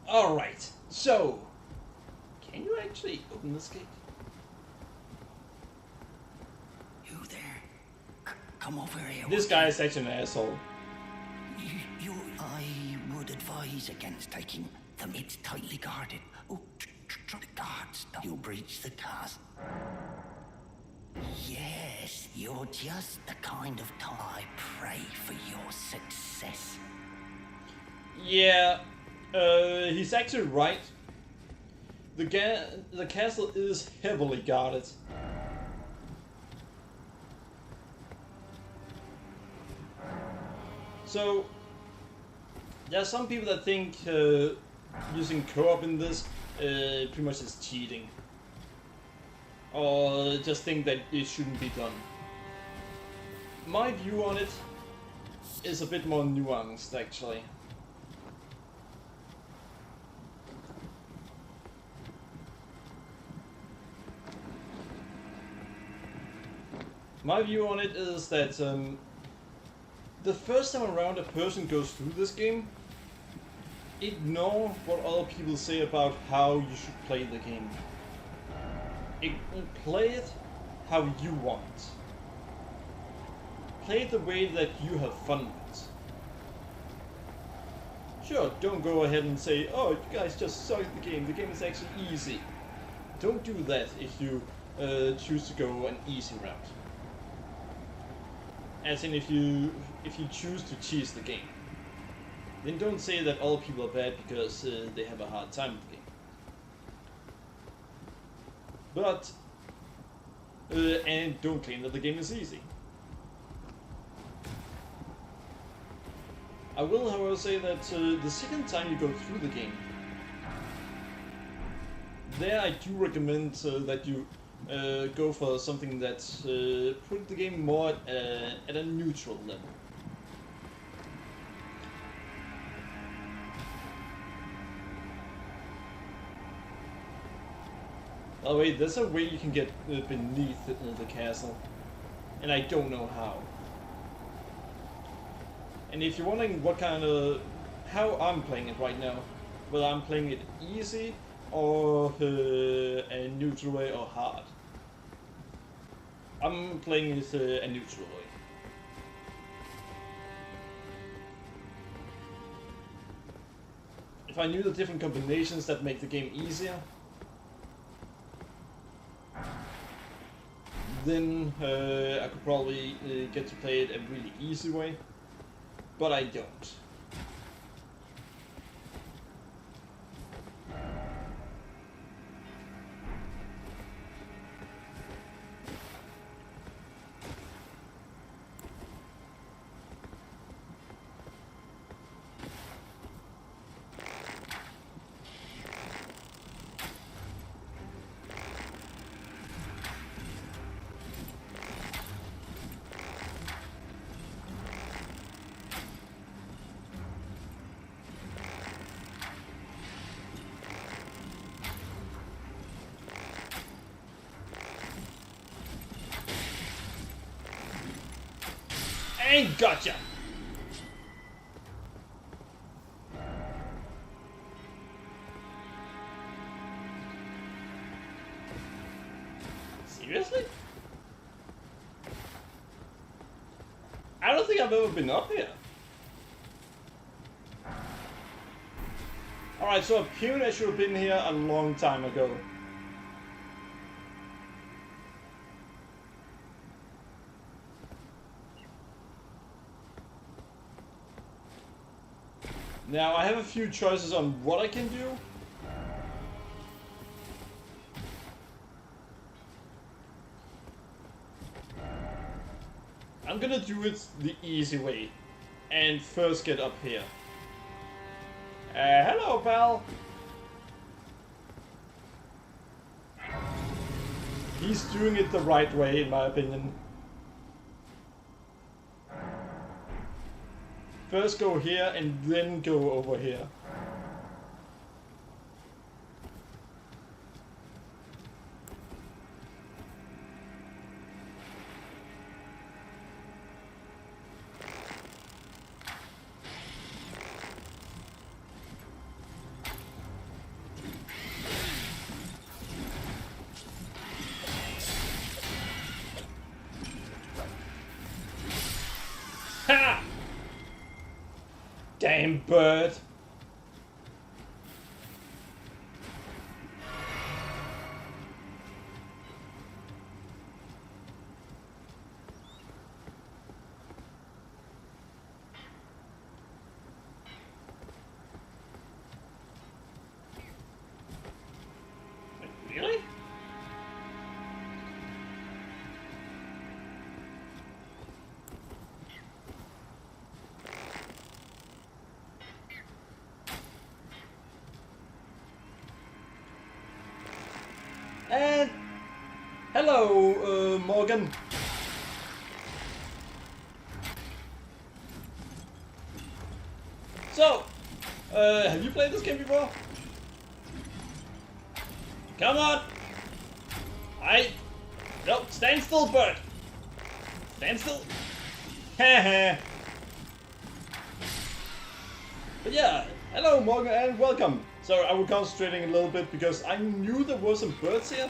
Alright, so can you actually open this gate? You there? Come over here. This guy is actually an asshole. I would advise against taking them. It's tightly guarded. Oh, the guards. You'll breach the castle. Yes, you're just the kind of type. I pray for your success. Yeah, he's actually right. The castle is heavily guarded. So, there are some people that think using co-op in this pretty much is cheating. Or just think that it shouldn't be done. My view on it is a bit more nuanced, actually. My view on it is that the first time around a person goes through this game, ignore what other people say about how you should play the game. Play it how you want. Play it the way that you have fun with. Sure, don't go ahead and say, oh, you guys just suck at the game is actually easy. Don't do that if you choose to go an easy route. As in, if you choose to cheese the game, then don't say that all people are bad because they have a hard time with the game. But and don't claim that the game is easy. I will, however, say that the second time you go through the game, there I do recommend that you go for something that put the game more at a neutral level. By the way, there's a way you can get beneath the castle, and I don't know how. And if you're wondering what kind of how I'm playing it right now, whether I'm playing it easy or a neutral way or hard, I'm playing it a neutral way. If I knew the different combinations that make the game easier, then I could probably get to play it a really easy way, but I don't. And gotcha! Seriously? I don't think I've ever been up here. Alright, so apparently I should have been here a long time ago. Now, I have a few choices on what I can do. I'm gonna do it the easy way. And first get up here. Hello, pal. He's doing it the right way, in my opinion. First go here and then go over here. Ha! Damn bird. Really? And hello, Morgan. So, have you played this game before? Come on! No, stand still, bird! Stand still! Haha! But yeah, hello, Morgan, and welcome! So I was concentrating a little bit because I knew there were some birds here.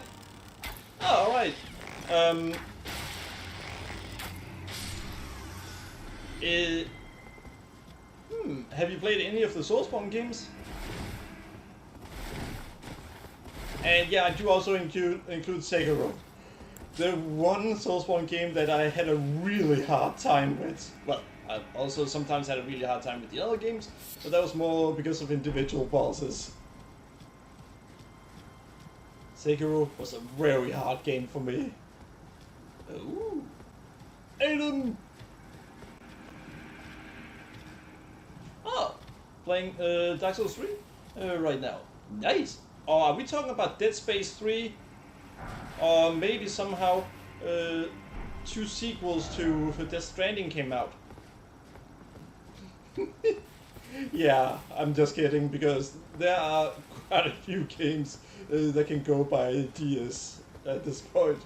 Oh, alright. Have you played any of the Soulspawn games? And yeah, I do also include Sekiro. The one Soulspawn game that I had a really hard time with. Well, I also sometimes had a really hard time with the other games, but that was more because of individual bosses. Sekiro was a very hard game for me. Ooh. Elden! Oh, playing Dark Souls 3 right now. Nice! Or are we talking about Dead Space 3? Or maybe somehow 2 sequels to Death Stranding came out? Yeah, I'm just kidding, because there are quite a few games that can go by DS at this point.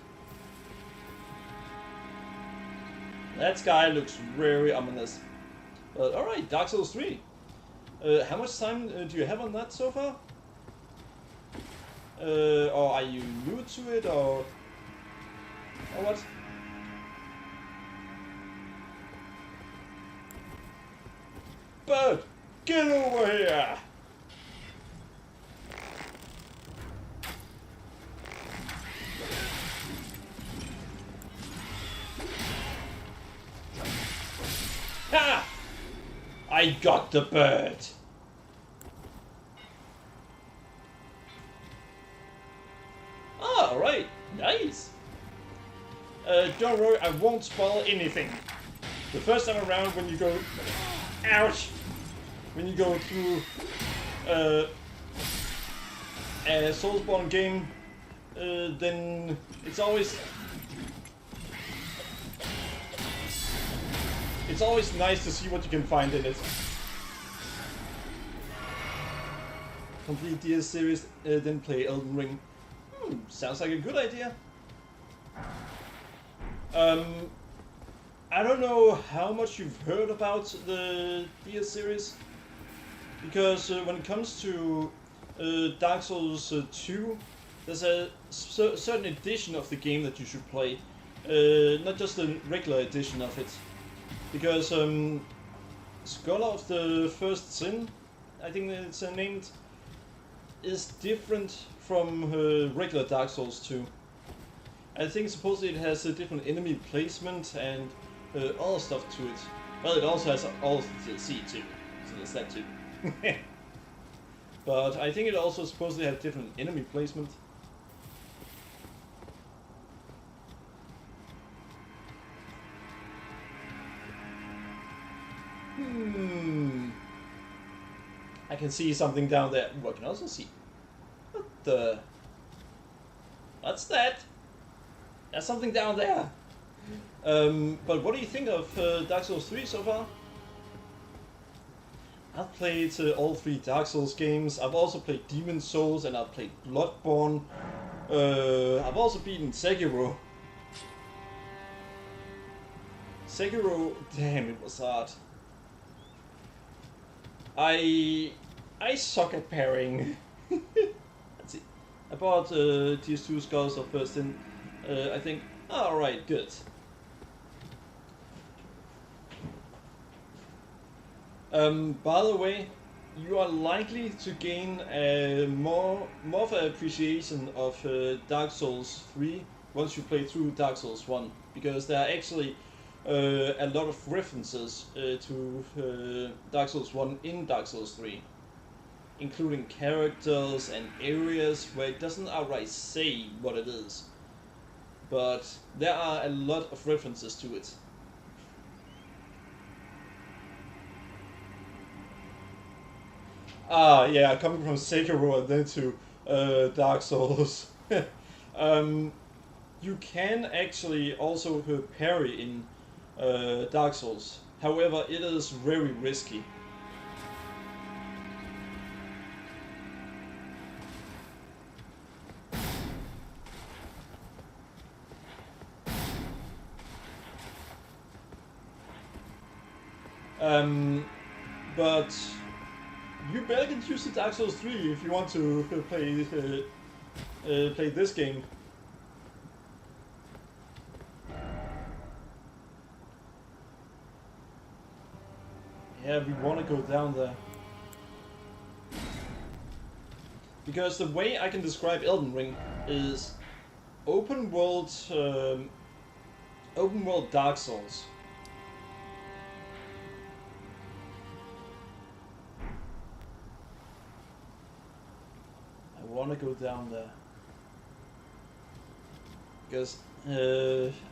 That sky looks very ominous. But alright, Dark Souls 3. How much time do you have on that so far? Or are you new to it, or what? bird! Get over here! Ha! I got the bird! Alright, nice! Don't worry, I won't spoil anything. The first time around when you go... Ouch! When you go through a Soulsborne game, then it's always nice to see what you can find in it. Complete DS series, then play Elden Ring. Sounds like a good idea. I don't know how much you've heard about the DS series, because when it comes to Dark Souls 2, there's a certain edition of the game that you should play, not just a regular edition of it, because Scholar of the First Sin, I think it's named, is different from regular Dark Souls 2. I think supposedly it has a different enemy placement and other stuff to it. Well, it also has all the DLC too, so there's that too. But I think it also supposedly had different enemy placement. I can see something down there. Ooh, I can also see. What the? What's that? There's something down there. But what do you think of Dark Souls 3 so far? I've played all 3 Dark Souls games. I've also played Demon Souls and I've played Bloodborne. I've also beaten Sekiro. Sekiro, damn, it was hard. I suck at parrying. Let's see. I bought TS2 Scholars of First Sin. I think, alright, good. By the way, you are likely to gain more of an appreciation of Dark Souls 3 once you play through Dark Souls 1, because there are actually a lot of references to Dark Souls 1 in Dark Souls 3, including characters and areas where it doesn't outright say what it is, but there are a lot of references to it. Ah, yeah, coming from Sekiro and then to Dark Souls. You can actually also parry in Dark Souls. However, it is very risky. But you better get used to Dark Souls 3 if you want to play this game. Yeah, we want to go down there. Because the way I can describe Elden Ring is open world Dark Souls. I want to go down there. Because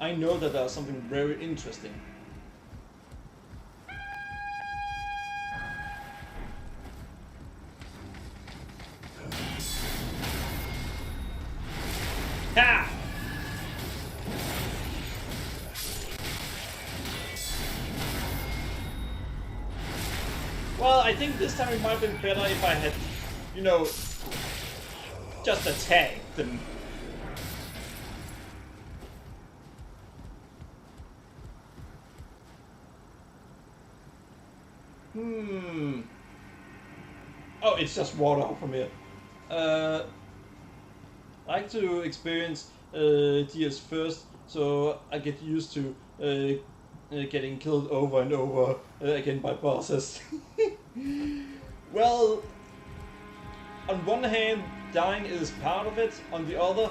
I know that there's something very interesting. Ha! Well, I think this time it might have been better if I had, you know, just attacked them. Oh, it's just water from here. I like to experience DS first, so I get used to getting killed over and over again by bosses. Well, on one hand, dying is part of it. On the other,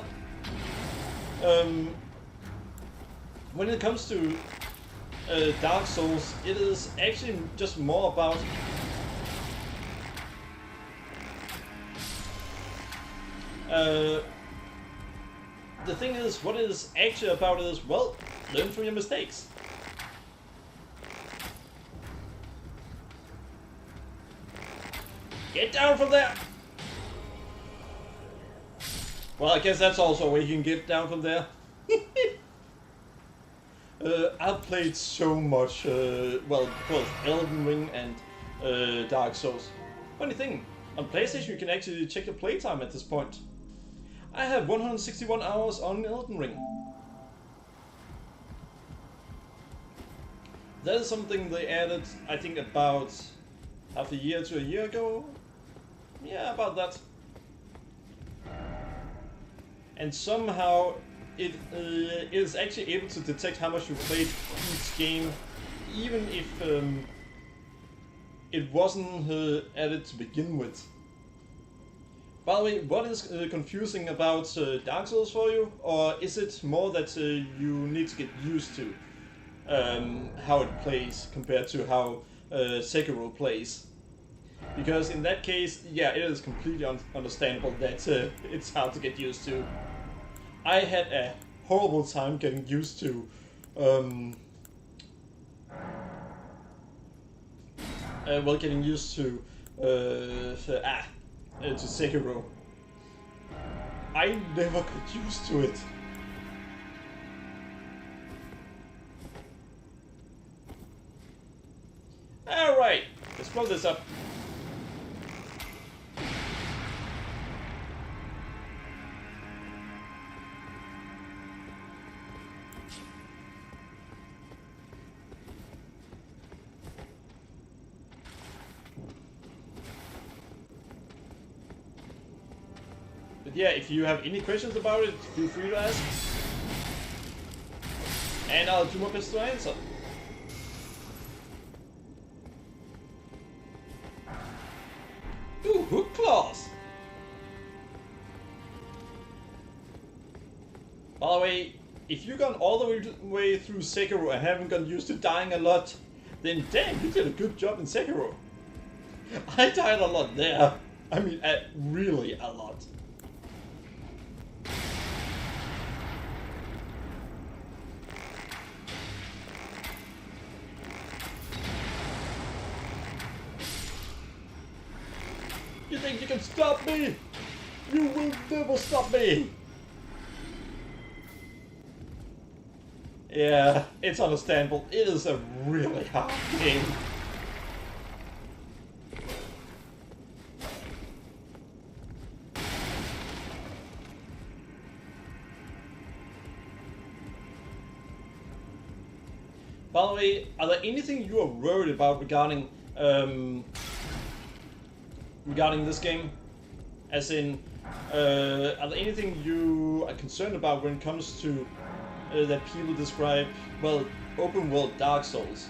when it comes to Dark Souls, it is actually just more about the thing is, what it is actually about is, well, learn from your mistakes. Get down from there! Well, I guess that's also a way you can get down from there. I've played so much, well, both Elden Ring and Dark Souls. Funny thing, on PlayStation you can actually check your playtime at this point. I have 161 hours on Elden Ring. That is something they added, I think, about half a year to a year ago. Yeah, about that. And somehow it is actually able to detect how much you played each game, even if it wasn't added to begin with. By the way, what is confusing about Dark Souls for you? Or is it more that you need to get used to how it plays compared to how Sekiro plays? Because in that case, yeah, it is completely understandable that it's hard to get used to. I had a horrible time getting used to getting used to Sekiro. I never got used to it. Alright, let's blow this up. Yeah, if you have any questions about it, feel free to ask. And I'll do my best to answer. Ooh, hook claws! By the way, if you've gone all the way through Sekiro and haven't gotten used to dying a lot, then damn, you did a good job in Sekiro. I died a lot there. I mean, really a lot. You think you can stop me? You will never stop me! Yeah, it's understandable. It is a really hard game. By the way, are there anything you are worried about regarding this game? As in, are there anything you are concerned about when it comes to that people describe, well, open world Dark Souls?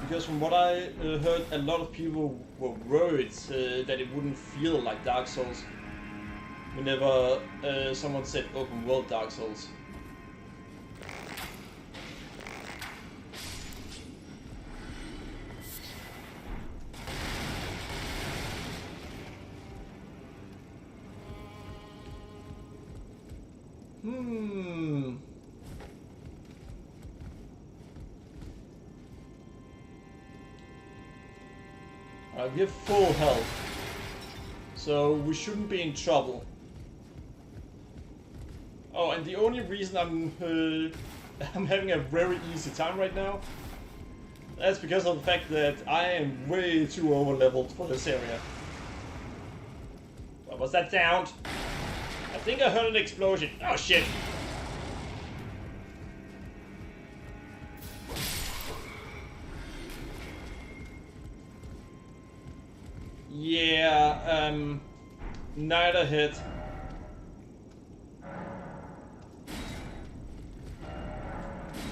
Because from what I heard, a lot of people were worried that it wouldn't feel like Dark Souls whenever someone said open world Dark Souls. We have full health, so we shouldn't be in trouble. Oh, and the only reason I'm having a very easy time right now, that's because of the fact that I am way too over-leveled for this area. What was that sound? I think I heard an explosion. Oh shit! Yeah, neither hit.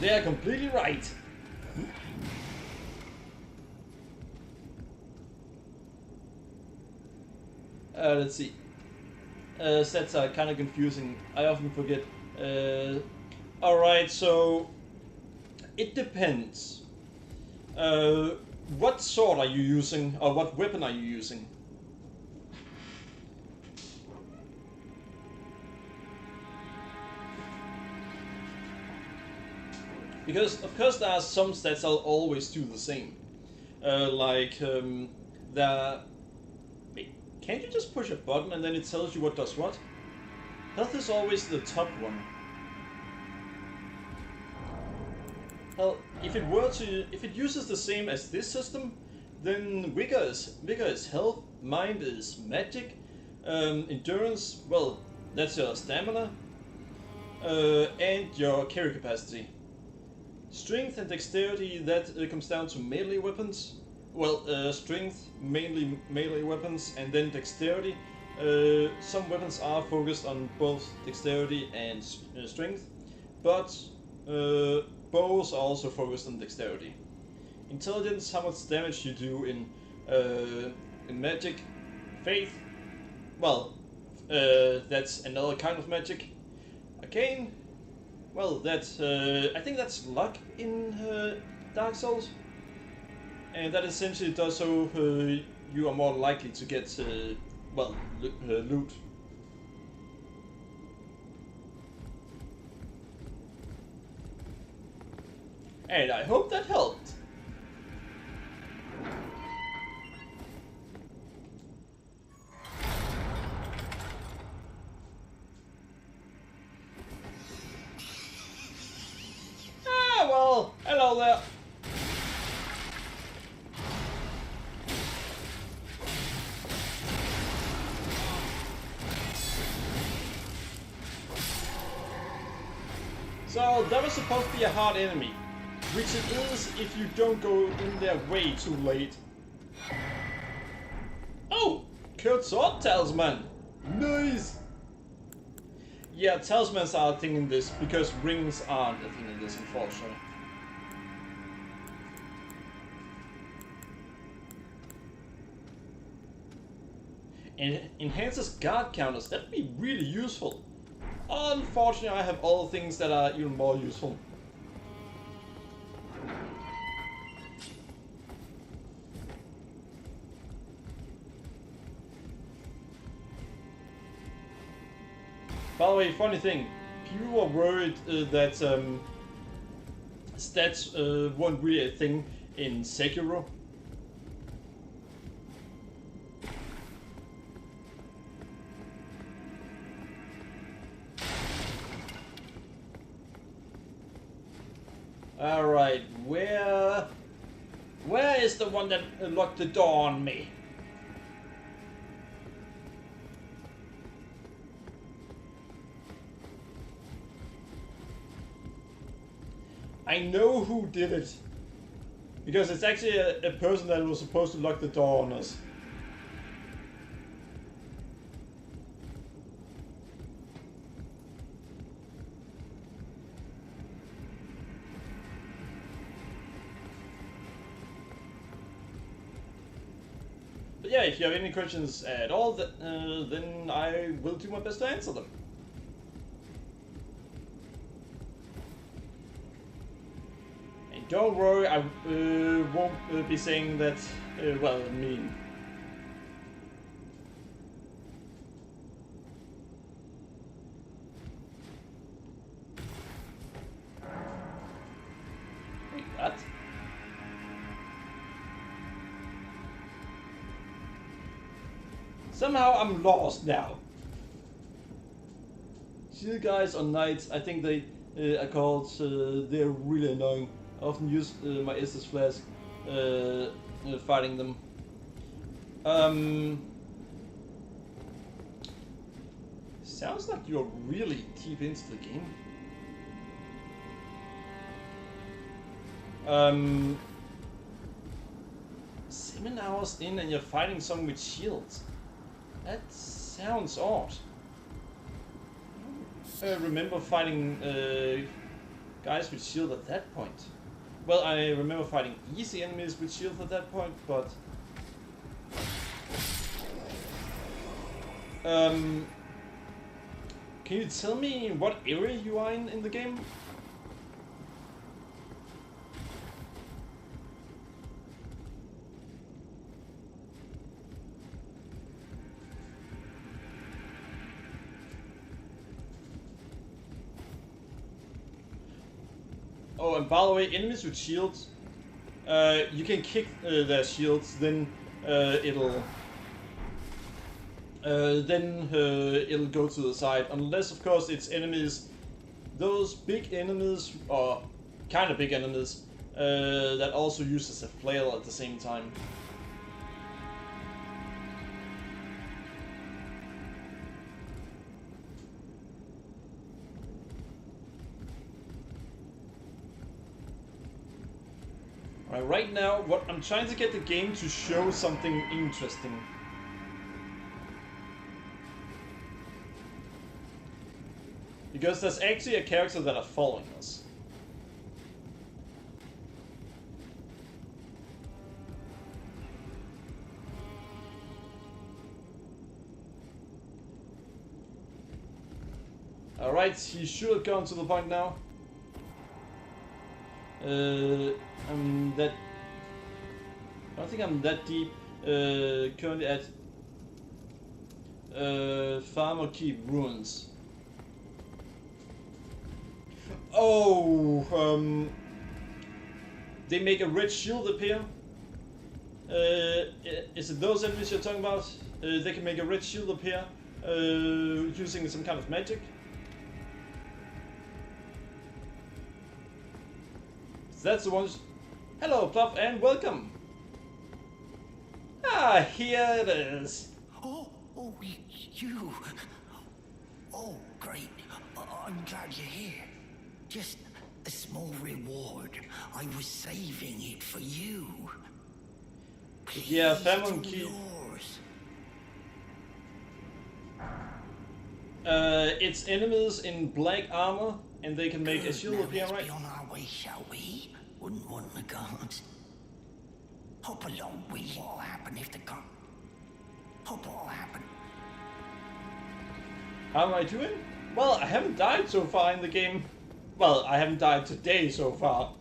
They are completely right. Let's see. Sets are kind of confusing. I often forget. Alright, so it depends. What sword are you using, or what weapon are you using? Because, of course, there are some stats I'll always do the same. Wait, can't you just push a button and then it tells you what does what? Health is always the top one. Well, if it uses the same as this system, then vigor is health, mind is magic, endurance, well, that's your stamina, and your carry capacity. Strength and dexterity, that comes down to melee weapons. Well, strength, mainly melee weapons, and then dexterity. Some weapons are focused on both dexterity and strength, but bows are also focused on dexterity. Intelligence, how much damage you do in magic. Faith, well, that's another kind of magic. Arcane, well, that's I think that's luck in Dark Souls, and that essentially does so you are more likely to get loot. And I hope that helped. Ah, well, hello there. So, that was supposed to be a hard enemy. Which it is if you don't go in there way too late. Oh! Kurt Sword Talisman! Nice! Yeah, talismans are a thing in this, because rings aren't a thing in this, unfortunately. And enhances guard counters, that'd be really useful. Unfortunately, I have other things that are even more useful. By the way, funny thing, people were worried that stats weren't really a thing in Sekiro. Alright, where is the one that locked the door on me? I know who did it. Because it's actually a person that was supposed to lock the door on us. But yeah, if you have any questions at all, then I will do my best to answer them. Don't worry, I won't be saying that, mean. Wait, what? Somehow I'm lost now. Shield guys or knights, I think they are called, they're really annoying. I often use my Estus Flask fighting them. Sounds like you're really deep into the game. 7 hours in and you're fighting someone with shields. That sounds odd. I remember fighting guys with shield at that point. Well, I remember fighting easy enemies with shield at that point, but can you tell me what area you are in the game? Oh, and by the way, enemies with shields, you can kick their shields, then it'll go to the side. Unless, of course, it's enemies, those big enemies, or kind of big enemies, that also uses a flail at the same time. Right now, what I'm trying to get the game to show something interesting. Because there's actually a character that are following us. Alright, he should have gone to the point now. I don't think I'm that deep. Currently at Farmer Keep Ruins. Oh, they make a red shield appear. Is it those enemies you're talking about? They can make a red shield appear using some kind of magic. That's the ones. Hello, Pluff, and welcome. Ah, here it is. Oh, you. Oh, great. I'm glad you're here. Just a small reward. I was saving it for you. Please, yeah, Famine Key. It's enemies in black armor, and they can make a shield appear, right? Let's be on our way, shall we? Wouldn't want the guards. Hop along, will you? What'll happen if the guard... Hop, what'll happen? How am I doing? Well, I haven't died so far in the game. Well, I haven't died today so far.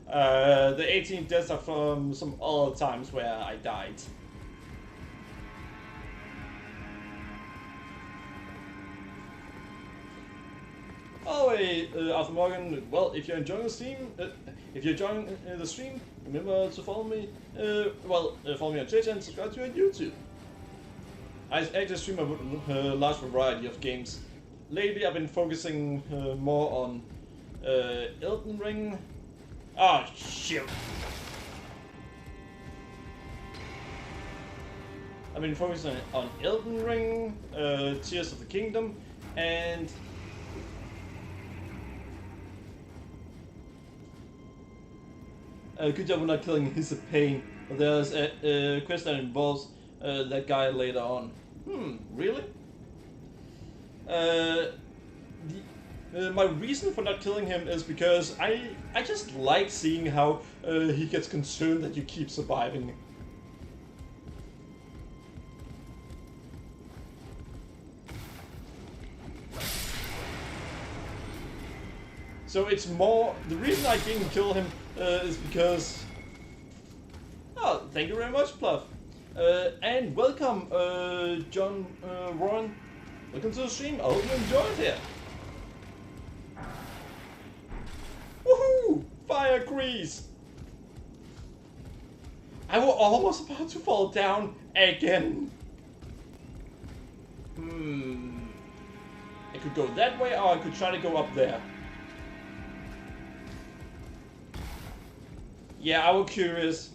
The 18 deaths are from some other times where I died. Oh, hey, Arthur Morgan. Well, if you're enjoying the stream, remember to follow me. Follow me on Twitch and subscribe to me on YouTube. I actually stream a large variety of games. Lately, I've been focusing more on Elden Ring. Ah, shit. I've been focusing on Elden Ring, Tears of the Kingdom, and good job with not killing him. He's a pain. There's a quest that involves that guy later on. Really? My reason for not killing him is because I just like seeing how he gets concerned that you keep surviving. So it's more, the reason I didn't kill him is because... Oh, thank you very much, Pluff. And welcome, John Warren. Welcome to the stream. I hope you enjoyed it. Woohoo! Fire grease! I was almost about to fall down again. I could go that way, or I could try to go up there. Yeah, I was curious.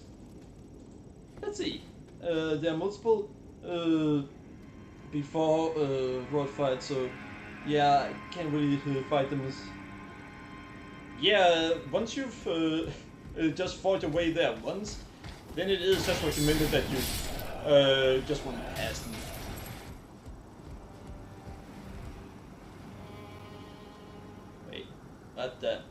Let's see. There are multiple before road fight, so yeah, I can't really fight them. Yeah, once you've just fought your way there once, then it is just recommended that you just run past them. Wait, not that.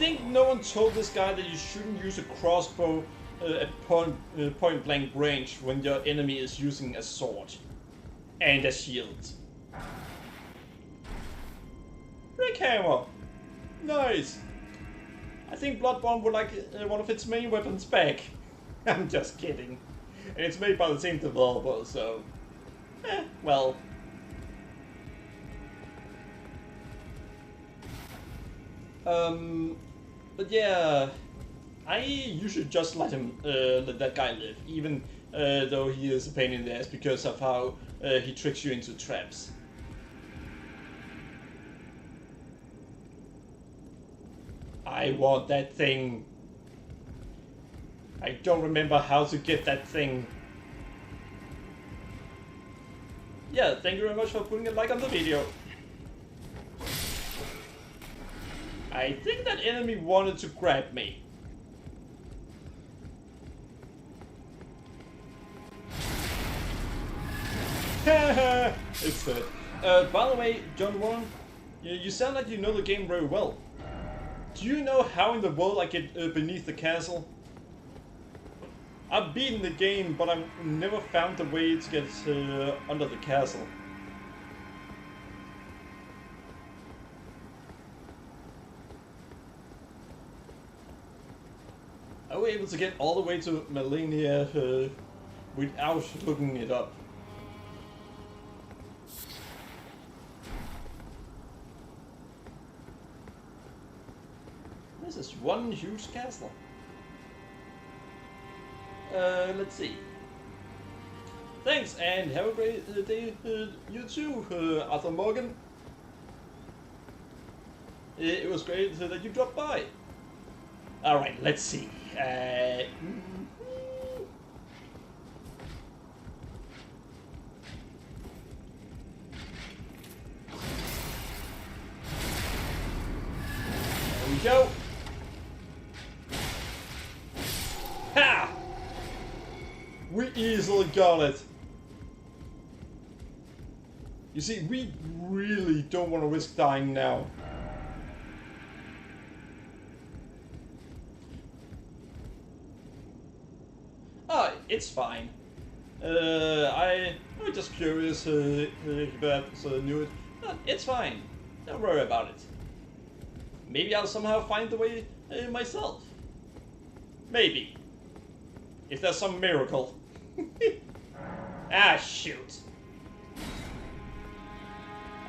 think no one told this guy that you shouldn't use a crossbow at point blank range when your enemy is using a sword and a shield. Brick hammer! Nice! I think Bloodborne would like one of its main weapons back. I'm just kidding. And it's made by the same developer, so... well... but yeah... you should just let him, let that guy live, even though he is a pain in the ass because of how he tricks you into traps. I want that thing. I don't remember how to get that thing. Yeah, thank you very much for putting a like on the video. I think that enemy wanted to grab me. It's good. By the way, John Warren, you sound like you know the game very well. Do you know how in the world I get beneath the castle? I've beaten the game, but I've never found a way to get under the castle. I was able to get all the way to Melania without looking it up. This is one huge castle. Let's see. Thanks, and have a great day, you too, Arthur Morgan. It was great that you dropped by. Alright, let's see. There we go. Ha! We easily got it. You see, we really don't want to risk dying now. Ah, it's fine. I was just curious if you perhaps knew it. No, it's fine. Don't worry about it. Maybe I'll somehow find the way myself. Maybe. If there's some miracle. Ah, shoot.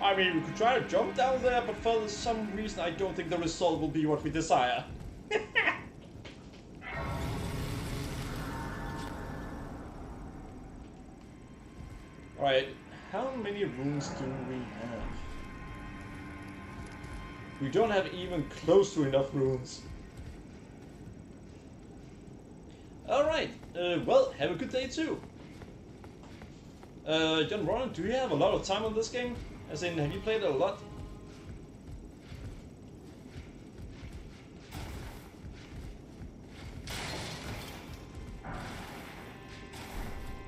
I mean, we could try to jump down there, but for some reason I don't think the result will be what we desire. Alright, how many runes do we have? We don't have even close to enough runes. Alright, well, have a good day too. John Ronan, do you have a lot of time on this game? As in, have you played it a lot?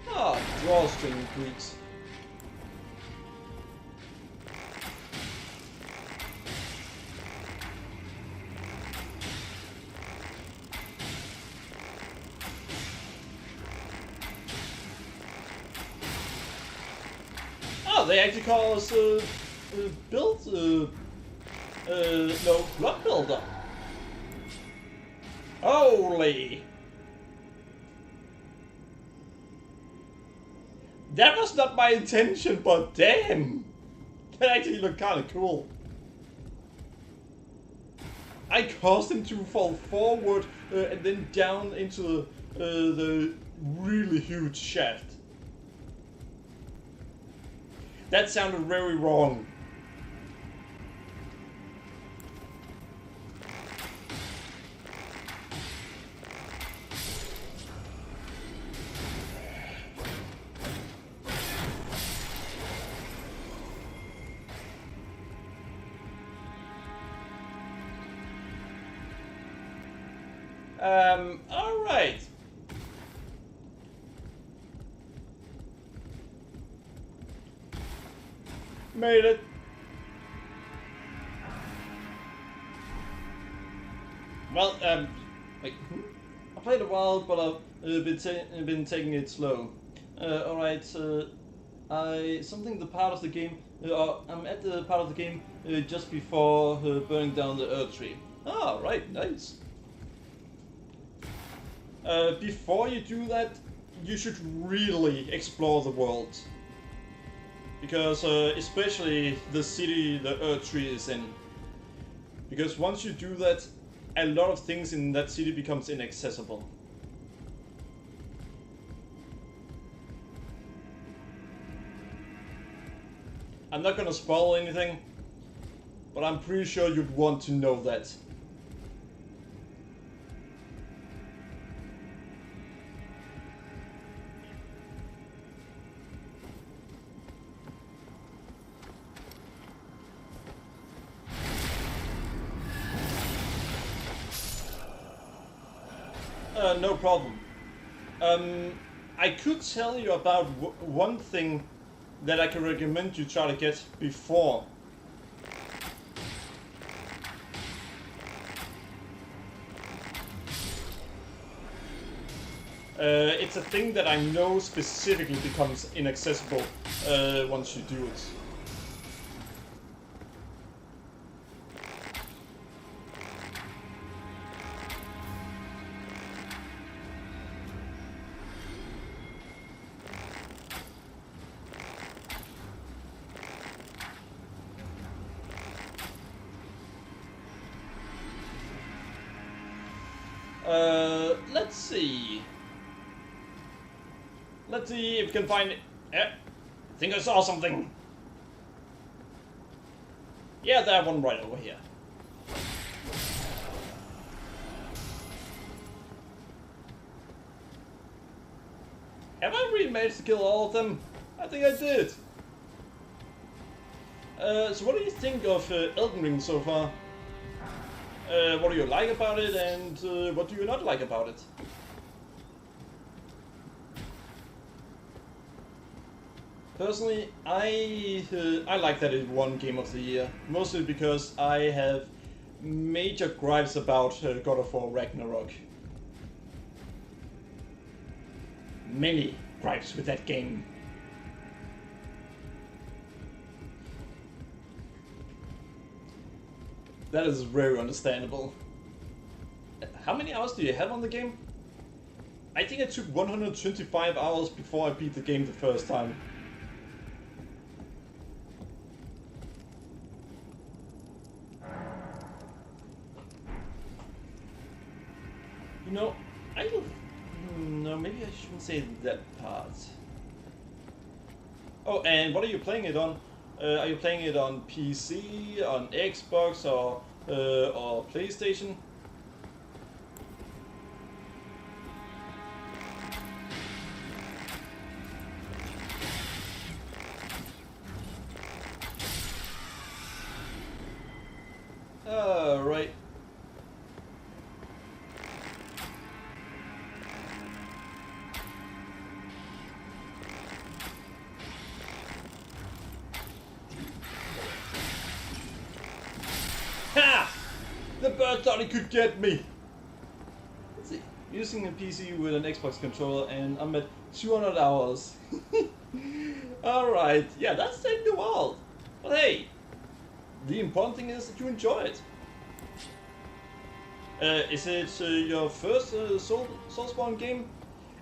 Ah, drawstring increase. They actually call us blood builder. Holy! That was not my intention, but damn! That actually looked kind of cool. I caused him to fall forward and then down into the really huge shaft. That sounded very wrong. All right. Made it. while, but I've been taking it slow. Alright, something the part of the game. I'm at the part of the game just before burning down the Earth Tree. Ah, right, nice. Before you do that, you should really explore the world. Because especially the city the Earth Tree is in. Because once you do that, a lot of things in that city becomes inaccessible. I'm not gonna spoil anything, but I'm pretty sure you'd want to know that. No problem. I could tell you about one thing that I can recommend you try to get before. It's a thing that I know specifically becomes inaccessible once you do it. Let's see. Let's see if we can find it. I think I saw something. Yeah, that one right over here. Have I really managed to kill all of them? I think I did. So what do you think of Elden Ring so far? What do you like about it, and what do you not like about it? Personally, I like that it won Game of the Year, mostly because I have major gripes about God of War Ragnarok. Many gripes with that game. That is very understandable. How many hours do you have on the game? I think I took 125 hours before I beat the game the first time. You know, I will... No, maybe I shouldn't say that part. Oh, and what are you playing it on? Are you playing it on PC, on Xbox, or PlayStation? Right. Ha! The bird thought he could get me! Let's see. Using a PC with an Xbox controller, and I'm at 200 hours. Alright, yeah, that's taking a while. But hey, the important thing is that you enjoy it. Is it your first Soulsborne game?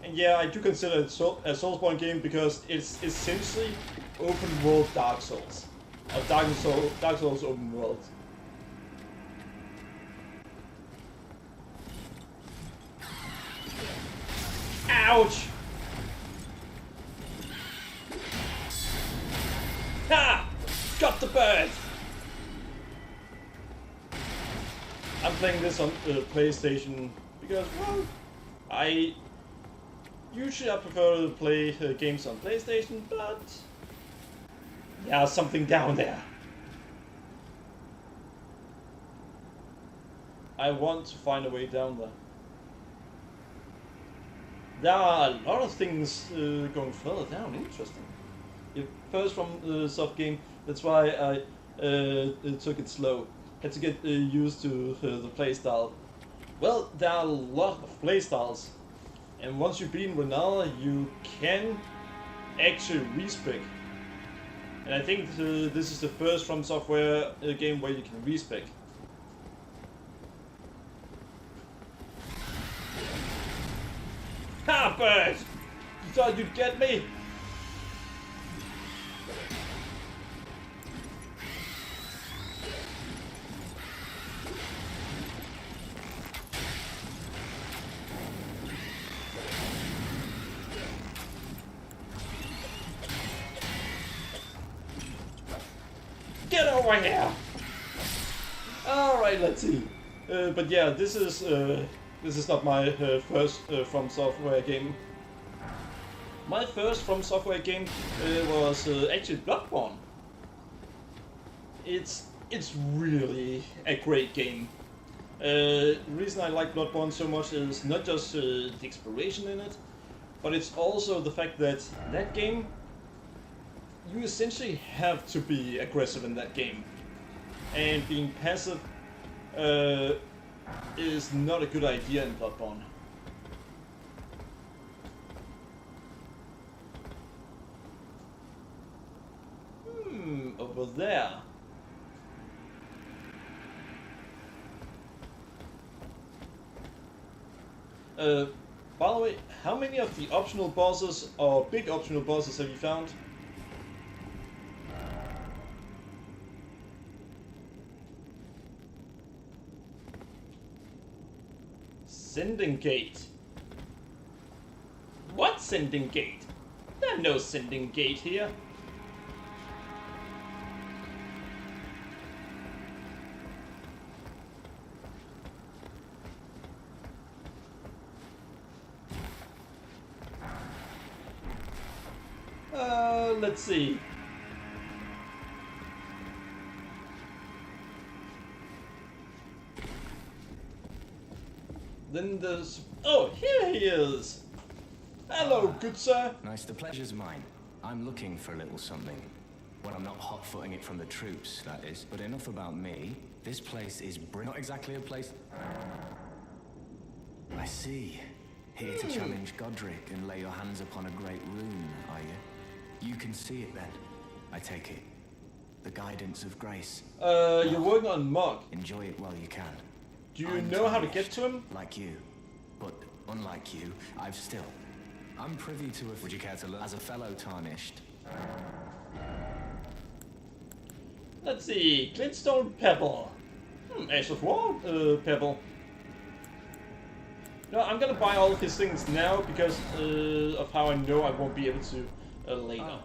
And yeah, I do consider it a Soulsborne game because it's essentially open world Dark Souls. Dark Souls open world. Ouch! Ha! Got the bird! I'm playing this on PlayStation because, well, usually I prefer to play games on PlayStation, but yeah, something down there. I want to find a way down there. There are a lot of things going further down. Interesting. First from the soft game, that's why I took it slow. Had to get used to the playstyle. Well, there are a lot of playstyles And once you beat Renala, you can actually respec. And I think this is the first From Software game where you can respec. Ha, bird! You thought you'd get me? Get over here! Alright, let's see. But yeah, this is not my first From Software game. My first From Software game was actually Bloodborne. It's really a great game. The reason I like Bloodborne so much is not just the exploration in it, but it's also the fact that that game, you essentially have to be aggressive in that game. And being passive is not a good idea in Bloodborne. Over there. By the way, how many of the optional bosses or big optional bosses have you found? Sending gate. What sending gate? There's no sending gate here. Let's see. Then there's... Oh, here he is! Hello, good sir! Nice, the pleasure's mine. I'm looking for a little something. Well, I'm not hot-footing it from the troops, that is. But enough about me. This place is not exactly a place... I see. Here to challenge Godric and lay your hands upon a great rune, are you? You can see it then, I take it. The guidance of grace. You're working on Mog. Enjoy it while you can. Do you know how to get to him? Like you. But unlike you, I'm privy to a... Would you care to learn? As a fellow tarnished. Let's see. Glintstone Pebble. Ash of War Pebble. No, I'm gonna buy all of his things now because of how I know I won't be able to later.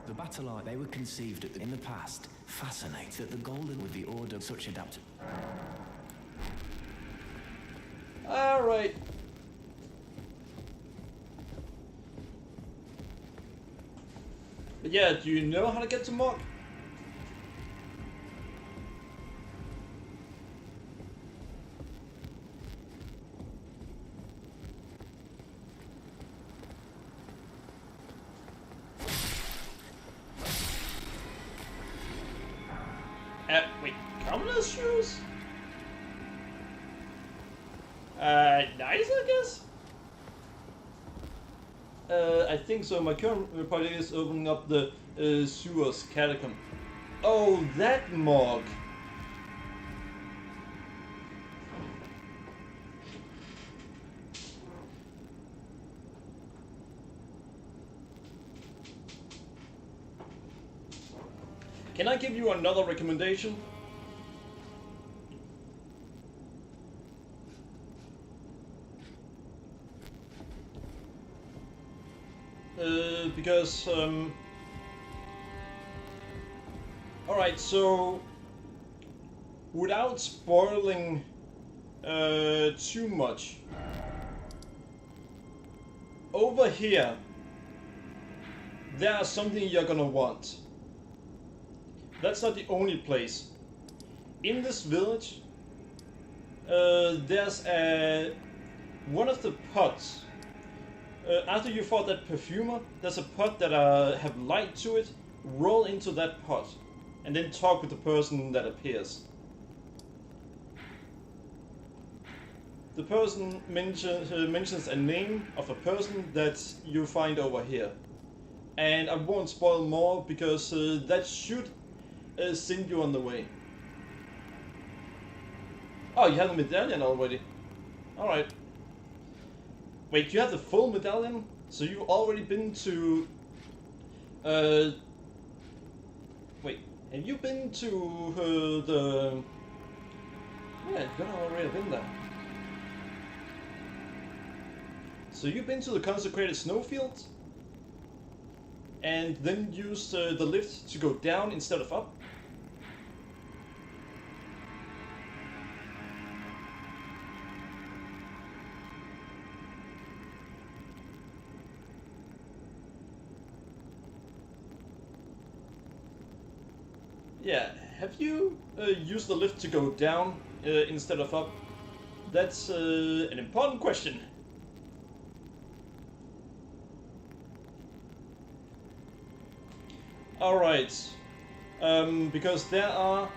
The battle art, they were conceived in the past. Fascinating that the golden with the order such adapted. Alright. But yeah, do you know how to get to Mog? Wait, commoner's shoes? Nice, I guess? I think so. My current project is opening up the sewers catacomb. Oh, that Mog! Can I give you another recommendation? Because, alright, so, without spoiling too much, over here, there's something you're gonna want. That's not the only place. In this village, there's one of the pots. After you fought that perfumer, there's a pot that have light to it. Roll into that pot, and then talk with the person that appears. the person mentions a name of a person that you find over here. And I won't spoil more because that should send you on the way. Oh, you have the medallion already. Alright. Wait, you have the full medallion? So you've already been to... Wait, have you been to the... Yeah, you've already been there. So you've been to the consecrated snowfield? And then used the lift to go down instead of up? Yeah, have you used the lift to go down instead of up? That's an important question. Alright, because there are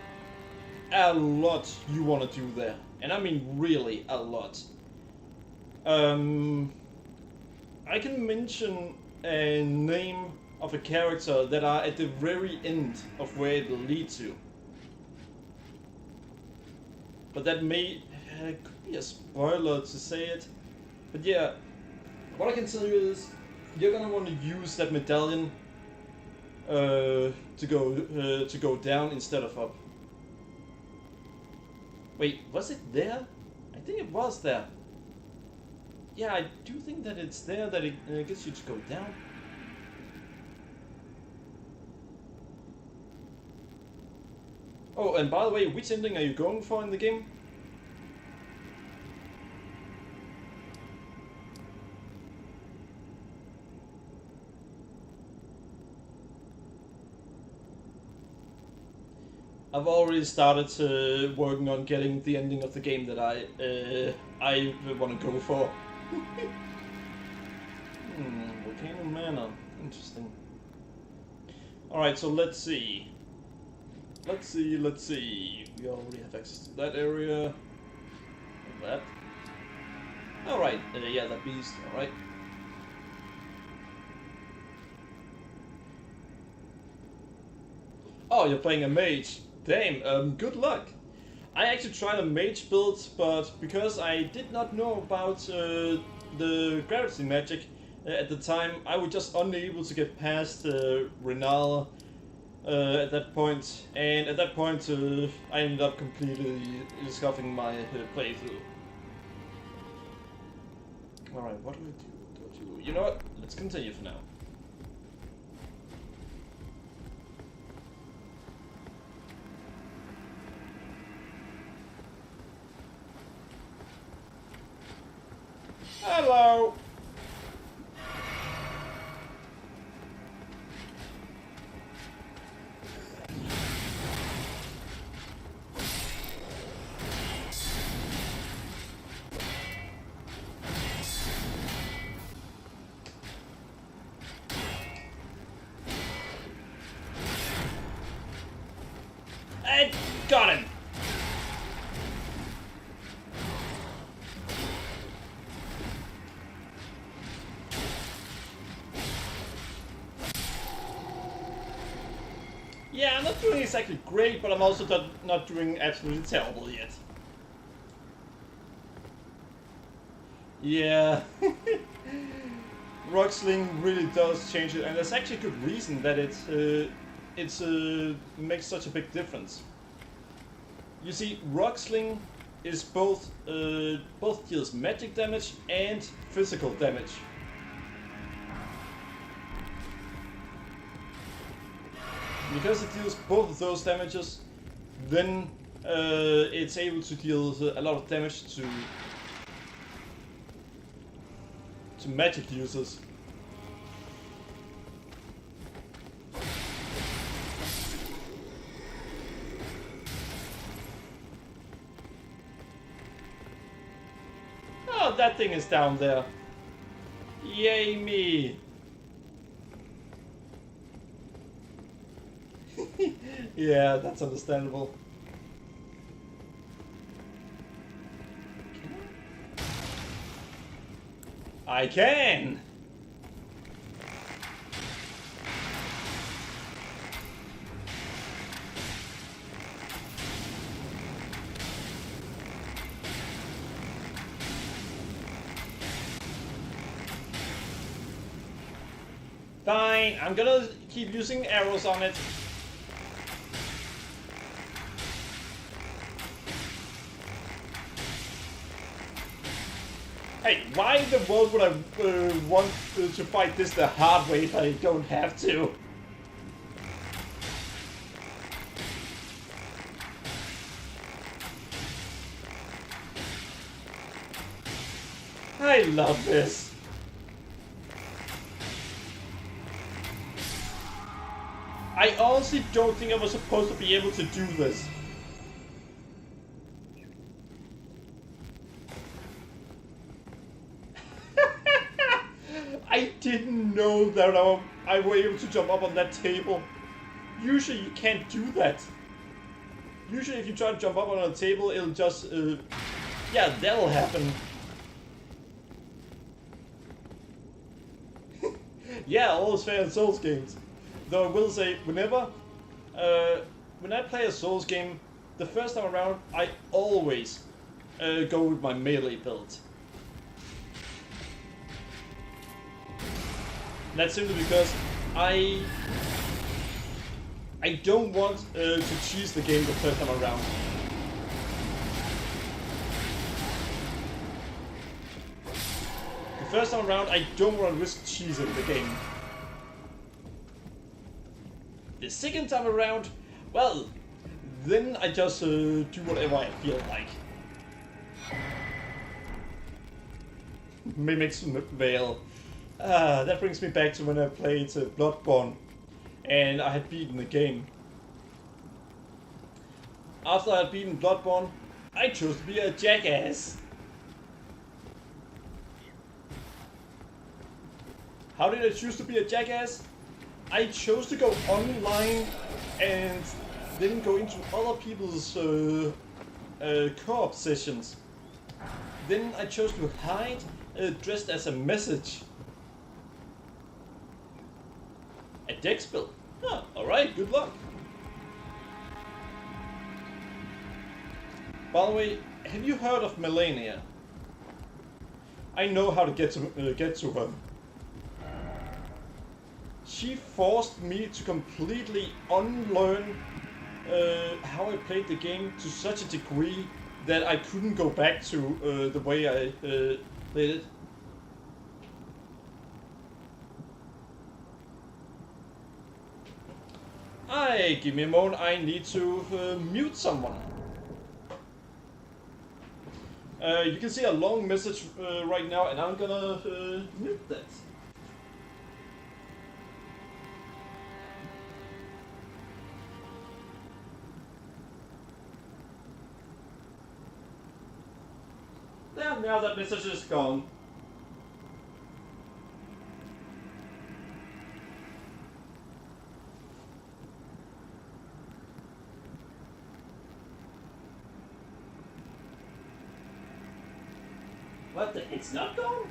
a lot you want to do there. And I mean really a lot. I can mention a name of a character that are at the very end of where it will lead to. But that may could be a spoiler to say it. But yeah, what I can tell you is you're gonna want to use that medallion to go down instead of up. Wait, was it there? I think it was there. Yeah, I do think that it's there that it gets you to go down. Oh, and by the way, which ending are you going for in the game? I've already started working on getting the ending of the game that I want to go for. Volcano Manor. Interesting. Alright, so let's see. Let's see. We already have access to that area. That. Alright, yeah, that beast. Alright. Oh, you're playing a mage. Damn, good luck. I actually tried a mage build, but because I did not know about the gravity magic at the time, I was just unable to get past Renal at that point, and at that point I ended up completely scuffing my playthrough. Alright, what do I do? You know what? Let's continue for now. Hello! I got him! Yeah, I'm not doing exactly great, but I'm also not doing absolutely terrible yet. Yeah. Rocksling really does change it, and there's actually a good reason that it makes such a big difference. You see, Rocksling is both deals magic damage and physical damage. Because it deals both of those damages, then it's able to deal a lot of damage to magic users. Oh, that thing is down there. Yay me! Yeah, that's understandable. I can! Fine, I'm gonna keep using arrows on it. Hey, why in the world would I want to fight this the hard way if I don't have to? I love this. I honestly don't think I was supposed to be able to do this. I didn't know that I were able to jump up on that table. Usually you can't do that. Usually if you try to jump up on a table, it'll just, yeah, that'll happen. Yeah, all is fair in Souls games. Though I will say, whenever, when I play a Souls game, the first time around, I always go with my melee build. That's simply because I don't want to cheese the game the first time around. The first time around, I don't want to risk cheesing the game. The second time around, well, then I just do whatever I feel like. Mimics Veil. That brings me back to when I played Bloodborne and I had beaten the game. After I had beaten Bloodborne, I chose to be a jackass. How did I choose to be a jackass? I chose to go online and then go into other people's co-op sessions. Then I chose to hide dressed as a message. A deck spell. Huh, alright, good luck. By the way, have you heard of Melania? I know how to get to her. She forced me to completely unlearn how I played the game to such a degree that I couldn't go back to the way I played it. Give me a moment, I need to mute someone. You can see a long message right now, and I'm gonna mute that. There, now that message is gone. What the? It's not gone?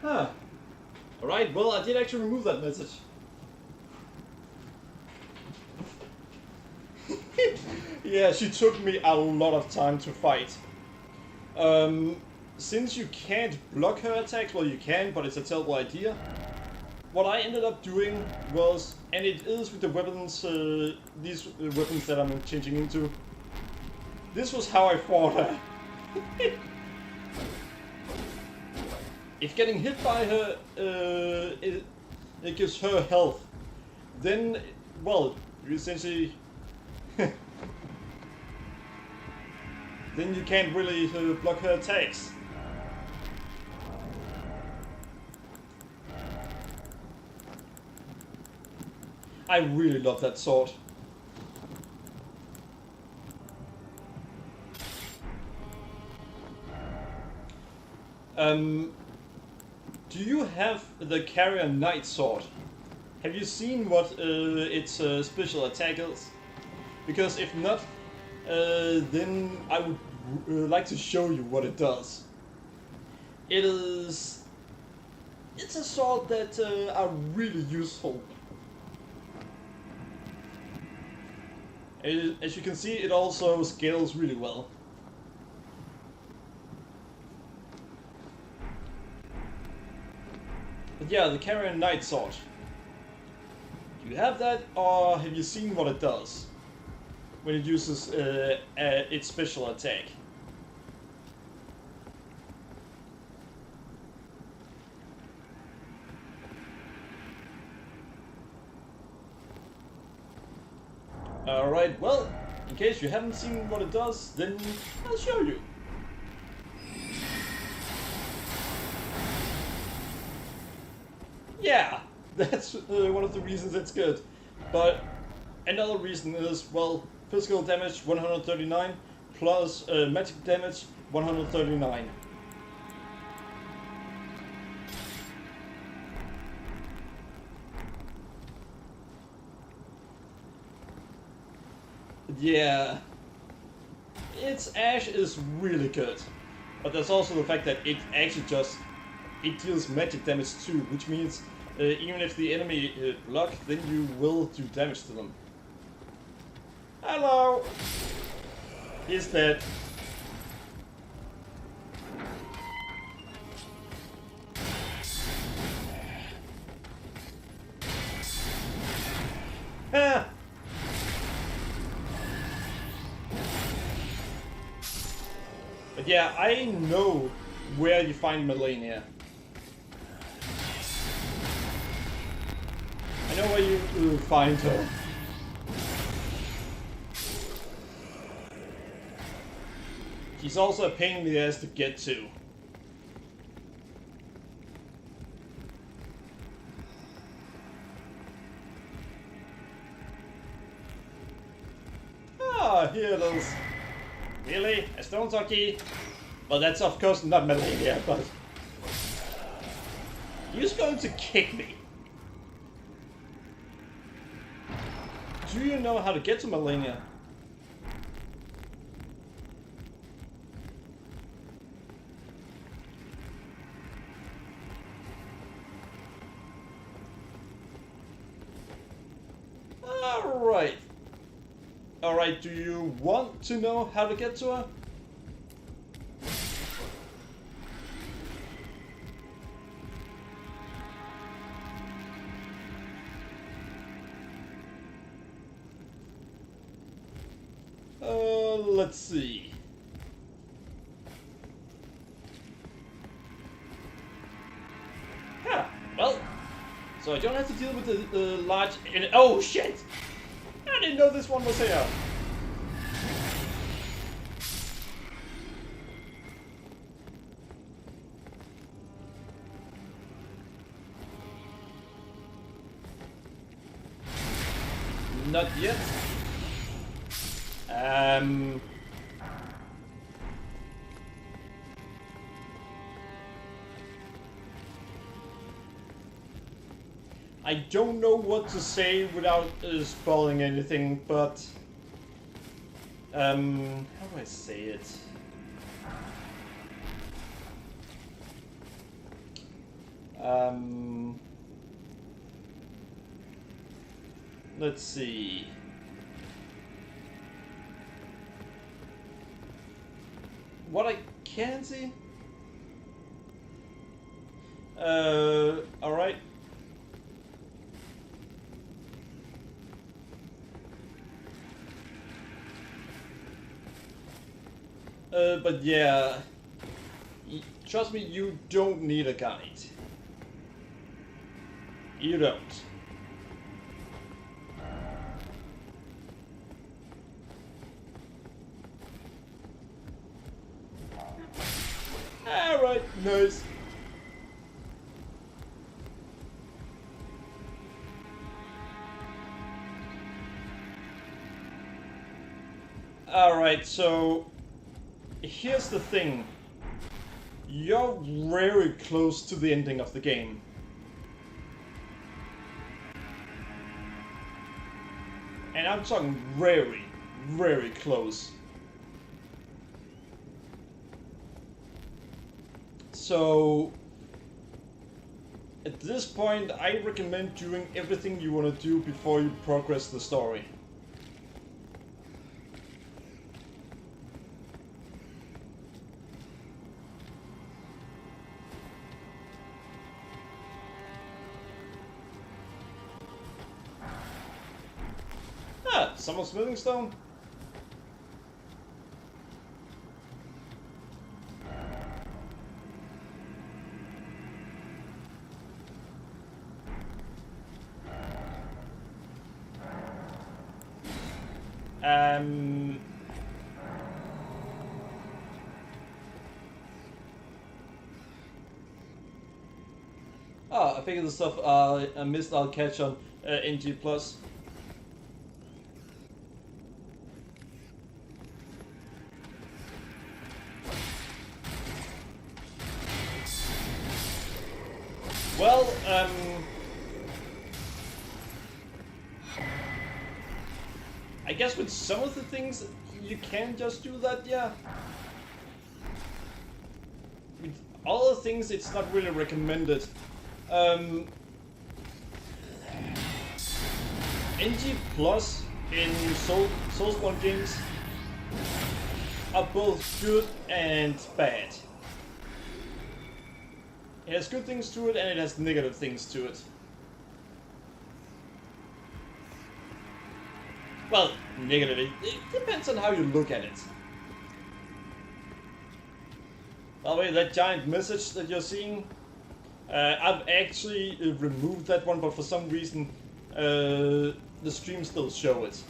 Huh. Alright, well, I did actually remove that message. Yeah, she took me a lot of time to fight. Since you can't block her attacks, well you can, but it's a terrible idea. What I ended up doing was, and it is with the weapons, these weapons that I'm changing into. This was how I fought her. If getting hit by her, it gives her health, then, well, you essentially... then you can't really block her attacks. I really love that sword. Do do you have the Carrier Knight Sword? Have you seen what its special attack is? Because if not, then I would like to show you what it does. It's a sword that are really useful. As you can see, it also scales really well. But yeah, the Carrier Knight Sword. Do you have that, or have you seen what it does when it uses its special attack? Alright, well, in case you haven't seen what it does, then I'll show you. Yeah, that's one of the reasons it's good. But another reason is, well, physical damage 139 plus magic damage 139. Yeah, its Ash is really good, but there's also the fact that it actually it deals magic damage too, which means even if the enemy block, then you will do damage to them. Hello! He's dead. Ah! But yeah, I know where you find Melania. I know where you find her. She's also a pain in the ass to get to. Ah, here it is. Really? A stone hockey? Well, that's of course not Melania, but... He's going to kick me. Do you know how to get to Melania? Alright. Alright, do you want to know how to get to her? Let's see. Huh, well, so I don't have to deal with the large... Oh, shit! I didn't know this one was here. Not yet. I don't know what to say without spoiling anything, but how do I say it? Let's see. What I can see? Alright. But yeah, trust me, you don't need a guide. You don't. Alright, nice. Alright, so here's the thing. you're very close to the ending of the game. And I'm talking very, very close. So, at this point, I recommend doing everything you want to do before you progress the story. Ah, someone's smithing stone. Oh, I figured the stuff I missed I'll catch on NG+. Well, I guess with some of the things you can just do that, yeah. With all the things it's not really recommended. NG Plus in Soulsborne games are both good and bad. It has good things to it and it has negative things to it. Well, negative, it depends on how you look at it. By the way, that giant message that you're seeing, I've actually removed that one, but for some reason the stream still show it.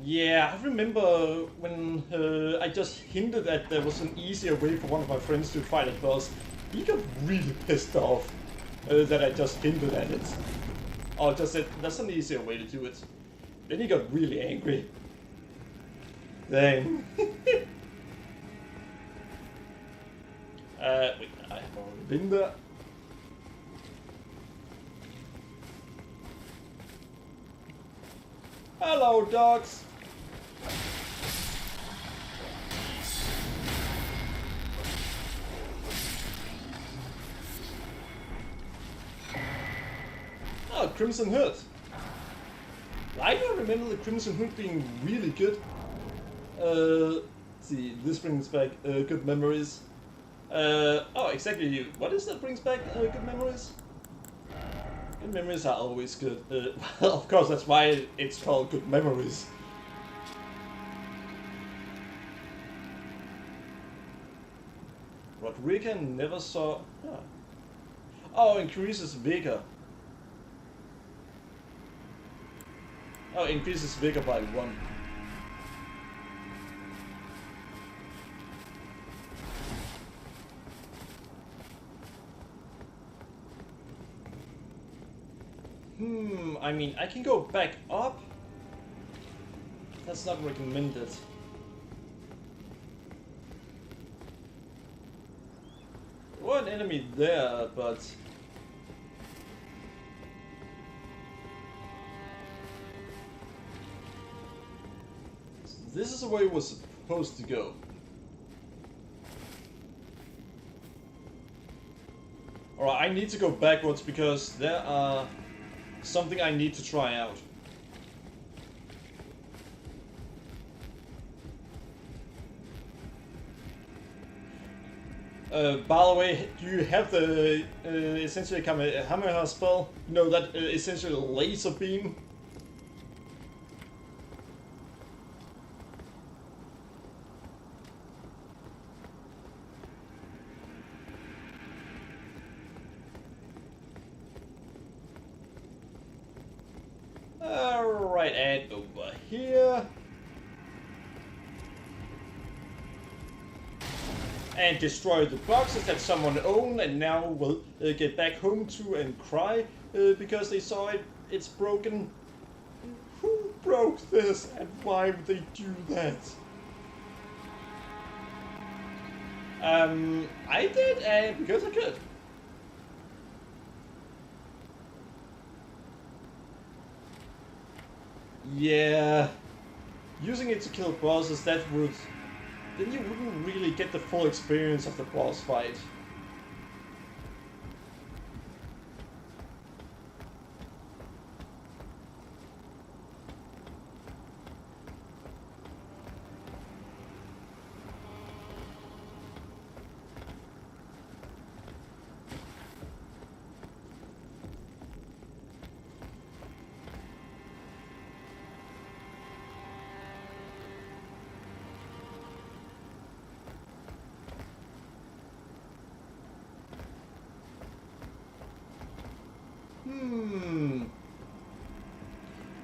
Yeah, I remember when I just hinted that there was an easier way for one of my friends to fight a boss. He got really pissed off that I just hinted at it. Or just said, that's an easier way to do it. Then he got really angry. Dang. Wait, I have already been there. Hello, dogs. Oh, Crimson Hood. I don't remember the Crimson Hood being really good. Let's see, this brings back good memories. Oh, exactly. What is that brings back good memories? Good memories are always good. Well, of course, that's why it's called good memories. Rodriguez never saw... Huh. Oh, increases vigor. Oh, increases vigor by 1. I mean, I can go back up. That's not recommended. One enemy there, but... This is the way it was supposed to go. Alright, I need to go backwards because there are something I need to try out. By the way, do you have the essentially Kamehameha spell? You know, that essentially laser beam? Alright, and over here. and destroy the boxes that someone owned and now will get back home to and cry because they saw it's broken. Who broke this and why would they do that? I did, and because I could. Yeah, using it to kill bosses, then you wouldn't really get the full experience of the boss fight.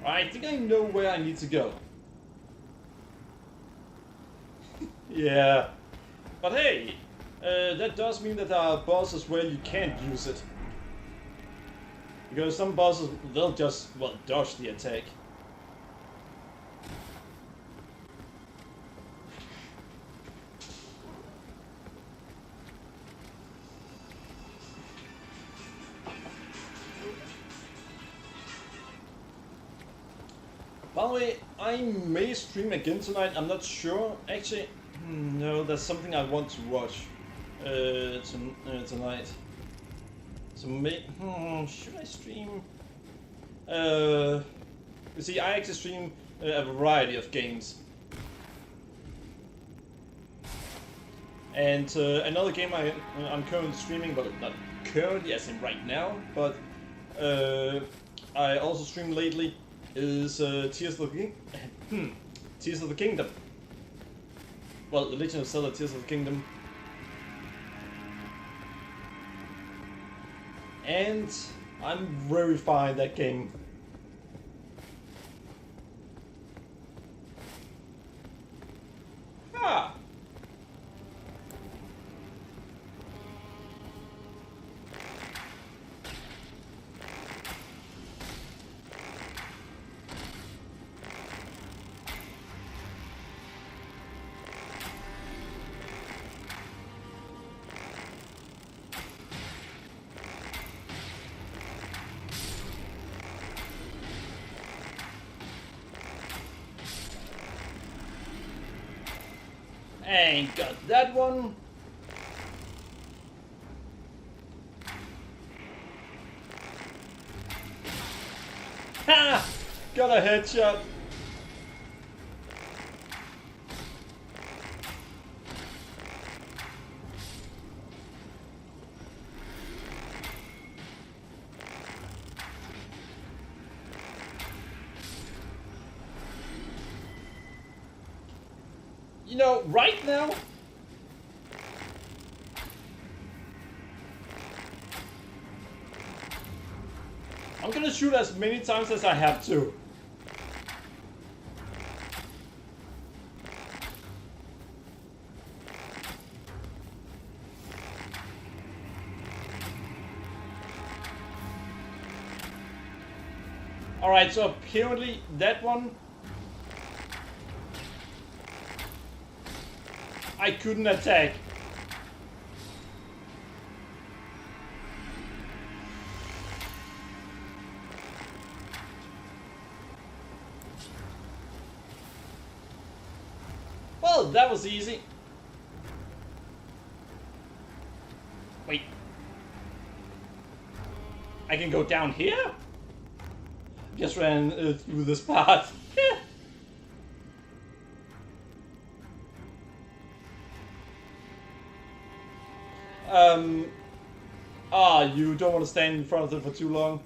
I think I know where I need to go. Yeah. But hey, that does mean that there are bosses where you can't use it. Because some bosses, they'll just, well, dodge the attack. By the way, I may stream again tonight, I'm not sure. Actually, no, that's something I want to watch tonight. So should I stream? You see, I actually stream a variety of games. And another game I'm currently streaming, but not currently as in right now, but I also stream lately, is Tears of the Kingdom. Well, The Legend of Zelda Tears of the Kingdom. And I'm very far in that game. Ah! Ain't got that one. Ha! Got a headshot. You know, right now, I'm gonna shoot as many times as I have to. Alright, so apparently that one I couldn't attack. Well, that was easy. Wait. I can go down here? Just ran through this part. You don't want to stand in front of them for too long.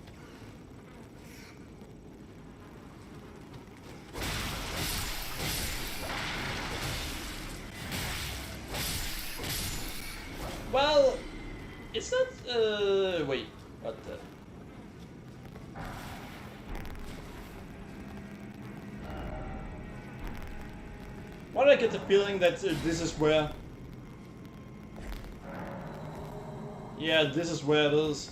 Well, it's not, wait, what the? Why do I get the feeling that this is where Yeah, this is where it is.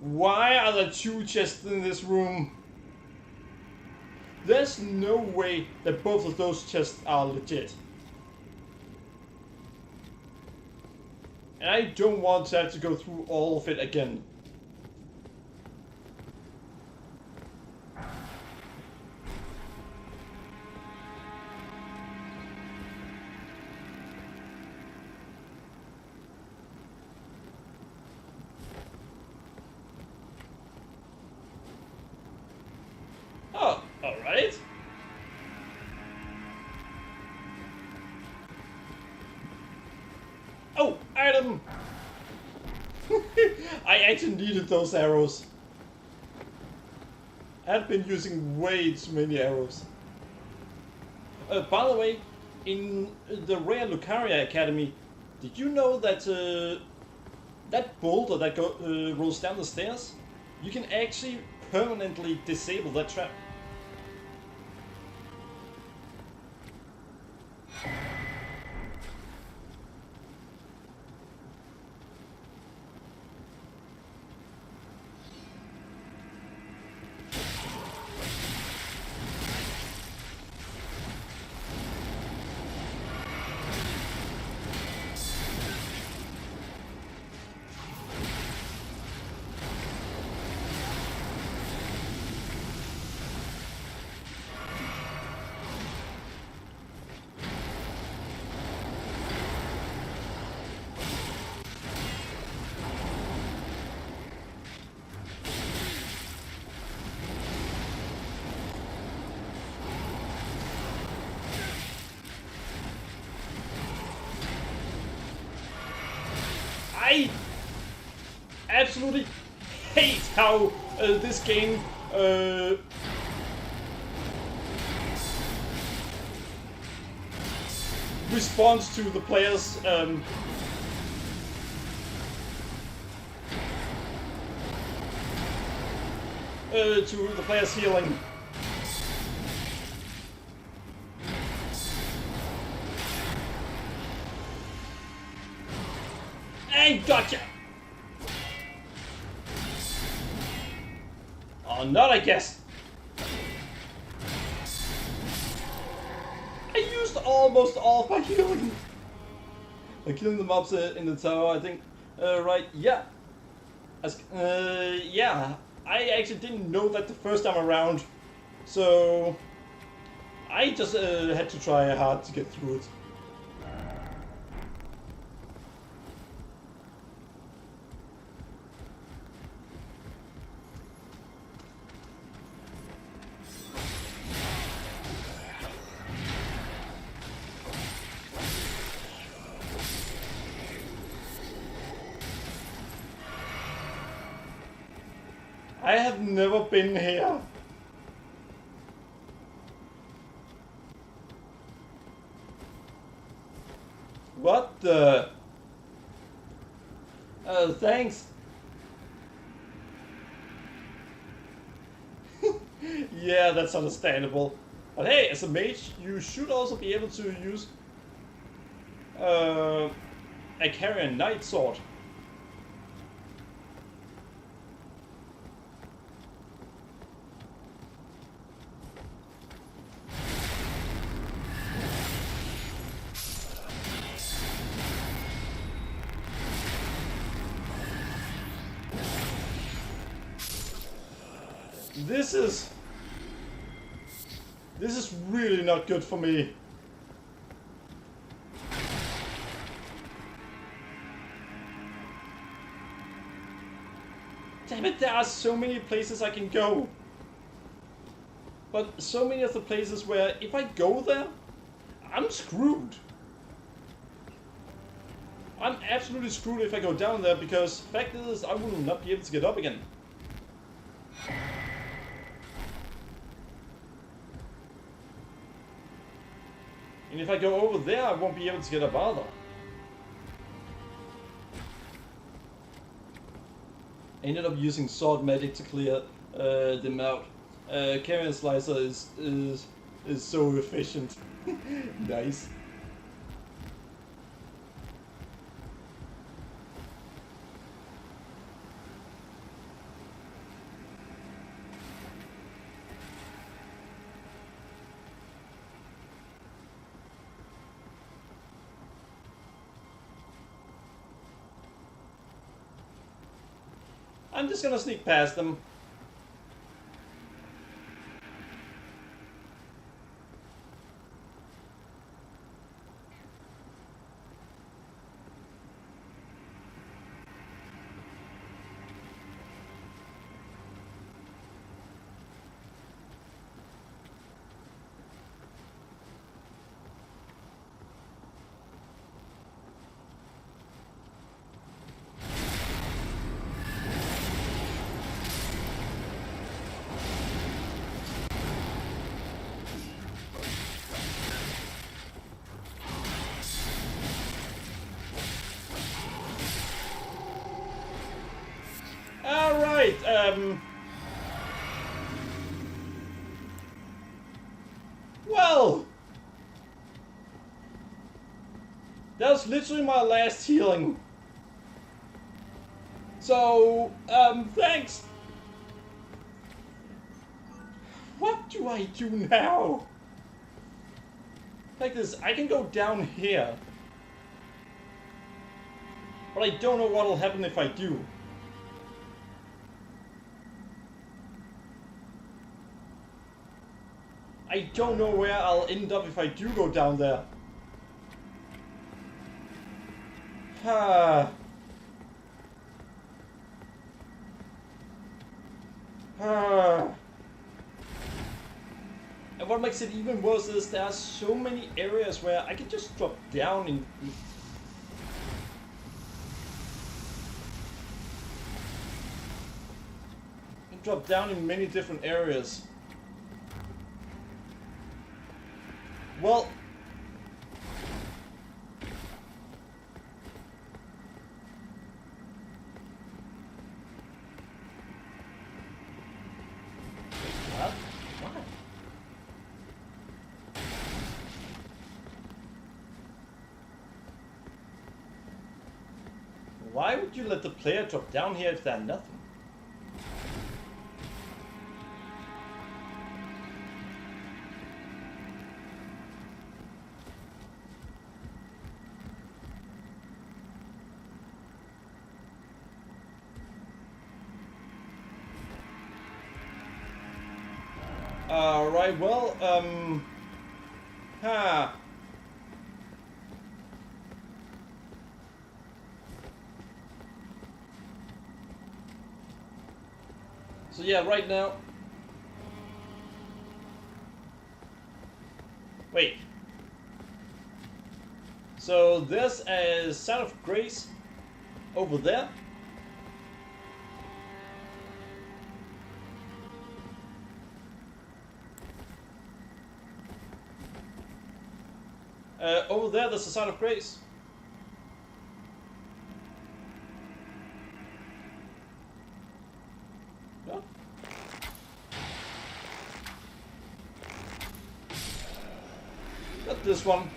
Why are there 2 chests in this room? There's no way that both of those chests are legit. And I don't want to have to go through all of it again. Oh, alright. Oh, item! I actually needed those arrows. I've been using way too many arrows. By the way, in the Rare Lucaria Academy, did you know that that boulder that rolls down the stairs, you can actually permanently disable that trap? I absolutely hate how this game responds to the players' healing. I gotcha! Oh, not I guess. I used almost all of my healing. Killing the mobs in the tower, I think. Right, yeah. Yeah, I actually didn't know that the first time around. So, I just had to try hard to get through it. I have never been here. What the? Thanks. Yeah, that's understandable. But hey, as a mage, you should also be able to use a Carrion Knight sword. This is really not good for me. Damn it, there are so many places I can go. But so many of the places where if I go there, I'm screwed. I'm absolutely screwed if I go down there because the fact is I will not be able to get up again. And if I go over there, I won't be able to get up either. I ended up using sword magic to clear them out. Carrion Slicer is so efficient. Nice. I'm just gonna sneak past them. Alright, well, that was literally my last healing. So, thanks. What do I do now? Like this, I can go down here. But I don't know what'll happen if I do. I don't know where I'll end up if I do go down there. And what makes it even worse is there are so many areas where I can just drop down and drop down in many different areas. Well, what? Why would you let the player drop down here if they're nothing? Alright, well, So yeah, right now... Wait. So there's a Sound of Grace over there. Over there, there's a Sound of Grace. No? Not this one.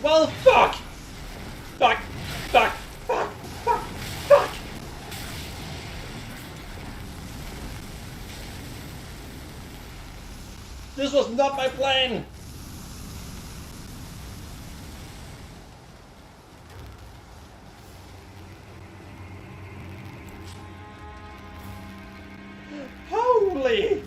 Well, fuck! Fuck! Fuck! Fuck! Fuck! Fuck! This was not my plan! Holy!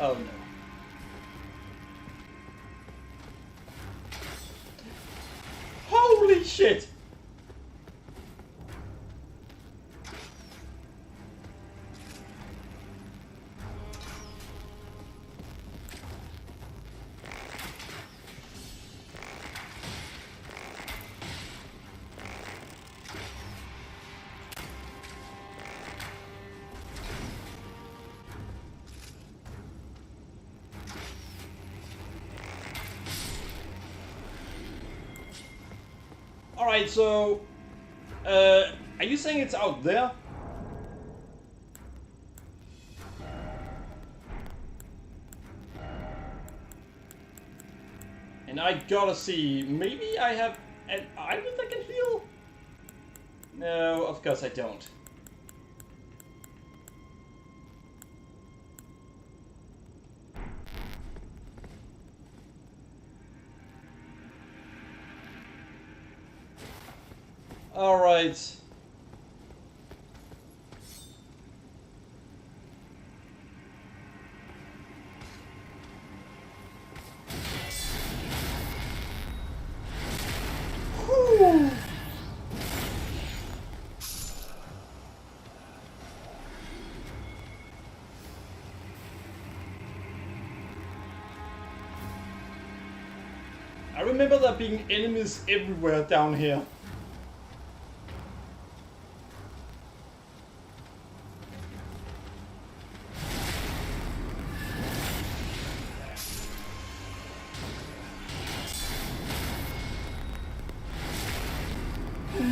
Oh no. Holy shit! Alright, so... are you saying it's out there? And I gotta see, maybe I have an item that can heal? No, of course I don't. Alright. Whew. I remember there being enemies everywhere down here.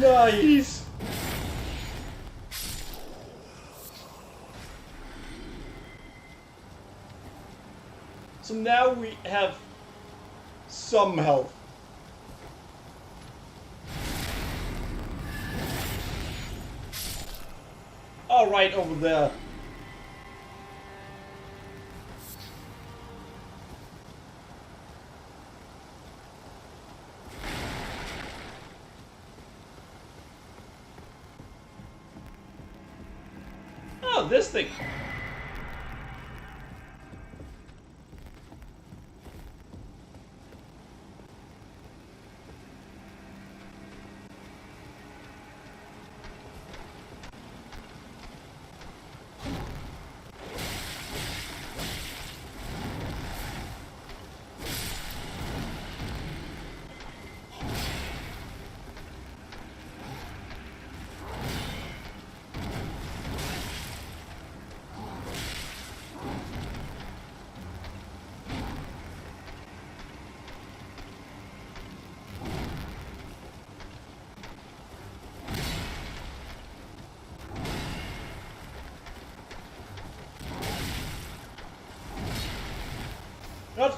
Nice! So now we have some health. All right, over there. Oh, this thing. What?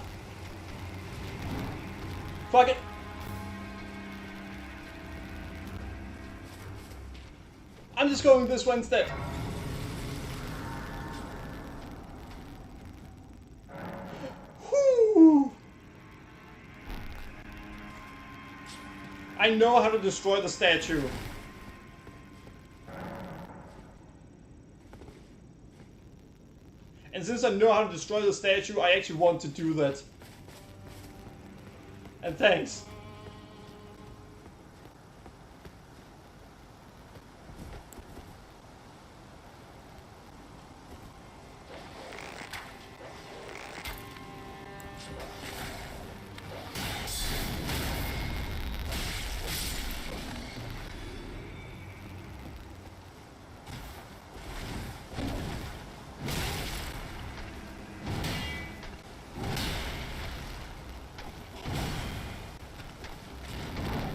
Fuck it. I'm just going this way instead. Whew. I know how to destroy the statue. And since I know how to destroy the statue, I actually want to do that. And thanks.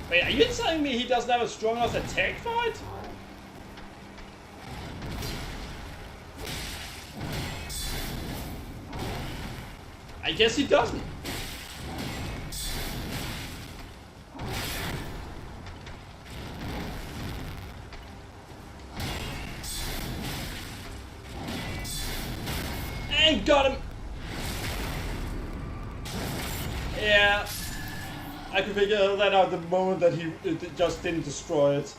Wait, are you telling me he doesn't have a strong enough attack for it? I guess he doesn't. And got him! Yeah. I could figure that out the moment that he just didn't destroy it.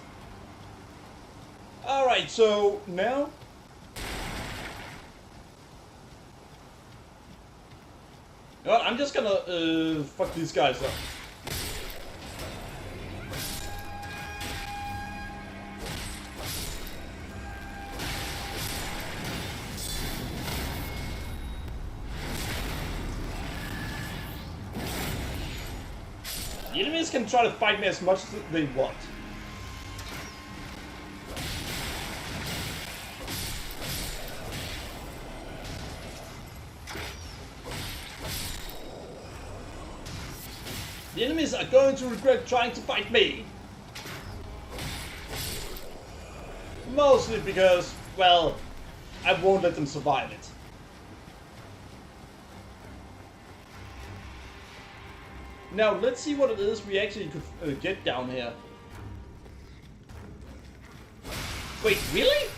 Alright, so now... You know what, I'm just gonna fuck these guys up. The enemies can try to fight me as much as they want. The enemies are going to regret trying to fight me. Mostly because, well, I won't let them survive it. Now, let's see what it is we actually could get down here. Wait, really?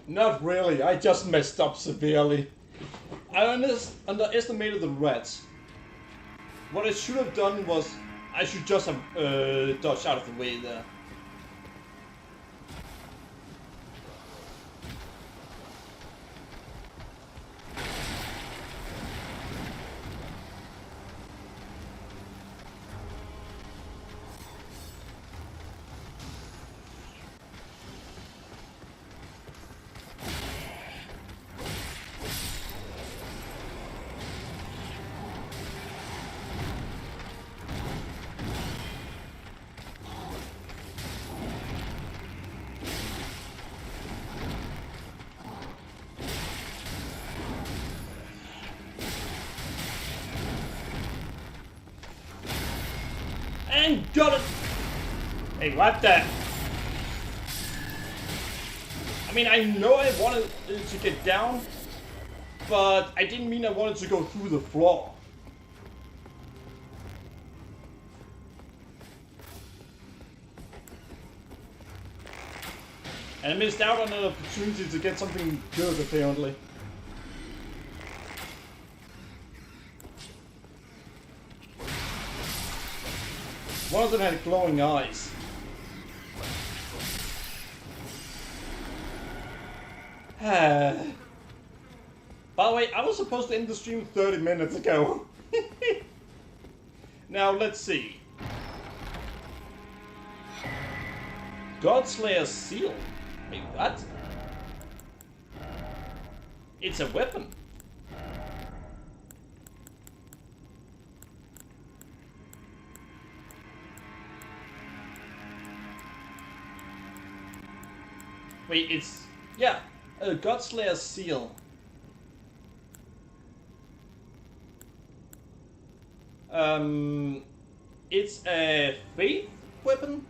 Not really, I just messed up severely. I underestimated the rats. What I should have done was, I should just have dodged out of the way there. And got it! Hey, what the? I mean, I know I wanted to get down, but I didn't mean I wanted to go through the floor. And I missed out on an opportunity to get something good, apparently. One of them had glowing eyes. By the way, I was supposed to end the stream 30 minutes ago. Now, let's see. Godslayer's Seal? Wait, what? It's a weapon. Wait, it's... yeah, a Godslayer's Seal. It's a faith weapon?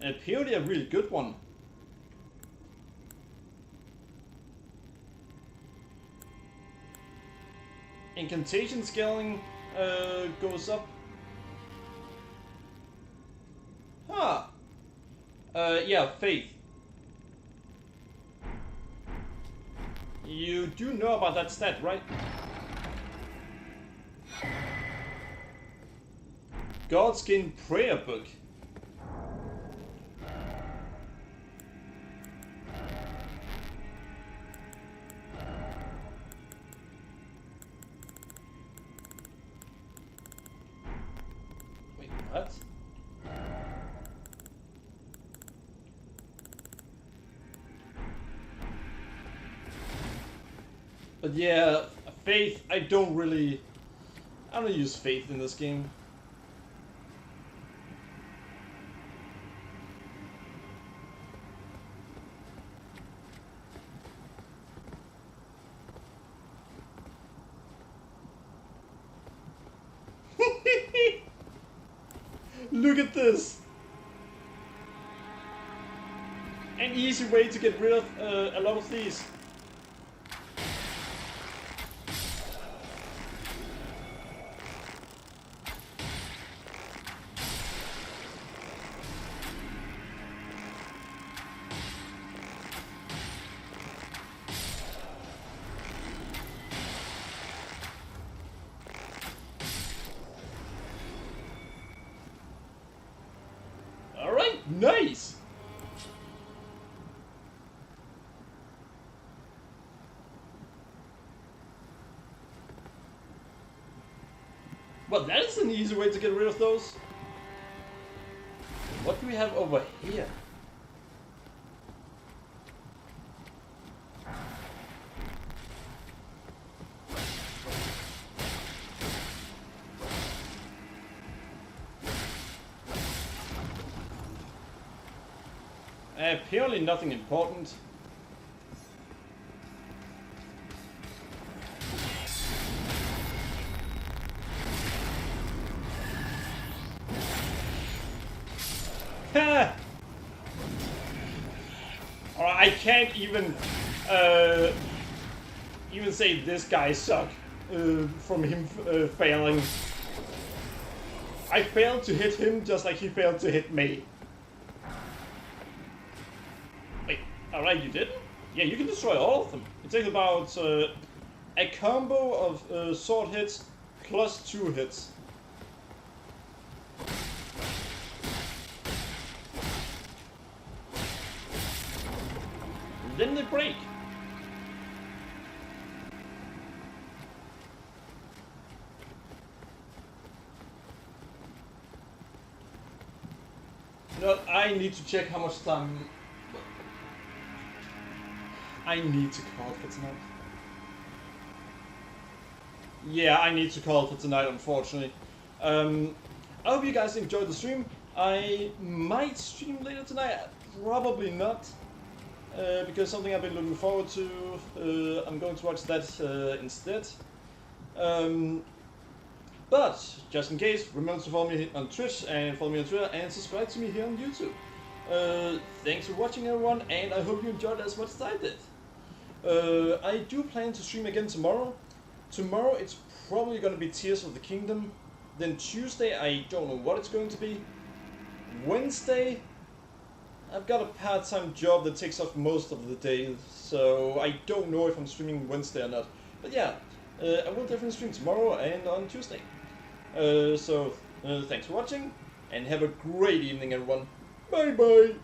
And apparently a really good one. Incantation scaling goes up. Huh. Yeah, faith. You do know about that stat, right? Godskin Prayer Book. Wait, what? But yeah, faith, I don't use faith in this game. Look at this! An easy way to get rid of a lot of these. Nice! Well, that is an easy way to get rid of those. What do we have over here? Apparently nothing important. Ha! Alright, I can't even say this guy suck from him failing. I failed to hit him just like he failed to hit me. Wait, alright, you did? Yeah, you can destroy all of them. It takes about a combo of sword hits plus 2 hits. Then they break. You know what? I need to check how much time I need to call it for tonight. Yeah, I need to call it for tonight, unfortunately. I hope you guys enjoyed the stream. I might stream later tonight, probably not. Because something I've been looking forward to, I'm going to watch that instead. But, just in case, remember to follow me on Twitch and follow me on Twitter and subscribe to me here on YouTube. Thanks for watching everyone, and I hope you enjoyed it as much as I did. I do plan to stream again tomorrow. Tomorrow it's probably going to be Tears of the Kingdom. Then Tuesday I don't know what it's going to be. Wednesday I've got a part-time job that takes up most of the day, so I don't know if I'm streaming Wednesday or not. But yeah, I will definitely stream tomorrow and on Tuesday. So thanks for watching, and have a great evening everyone. Bye bye!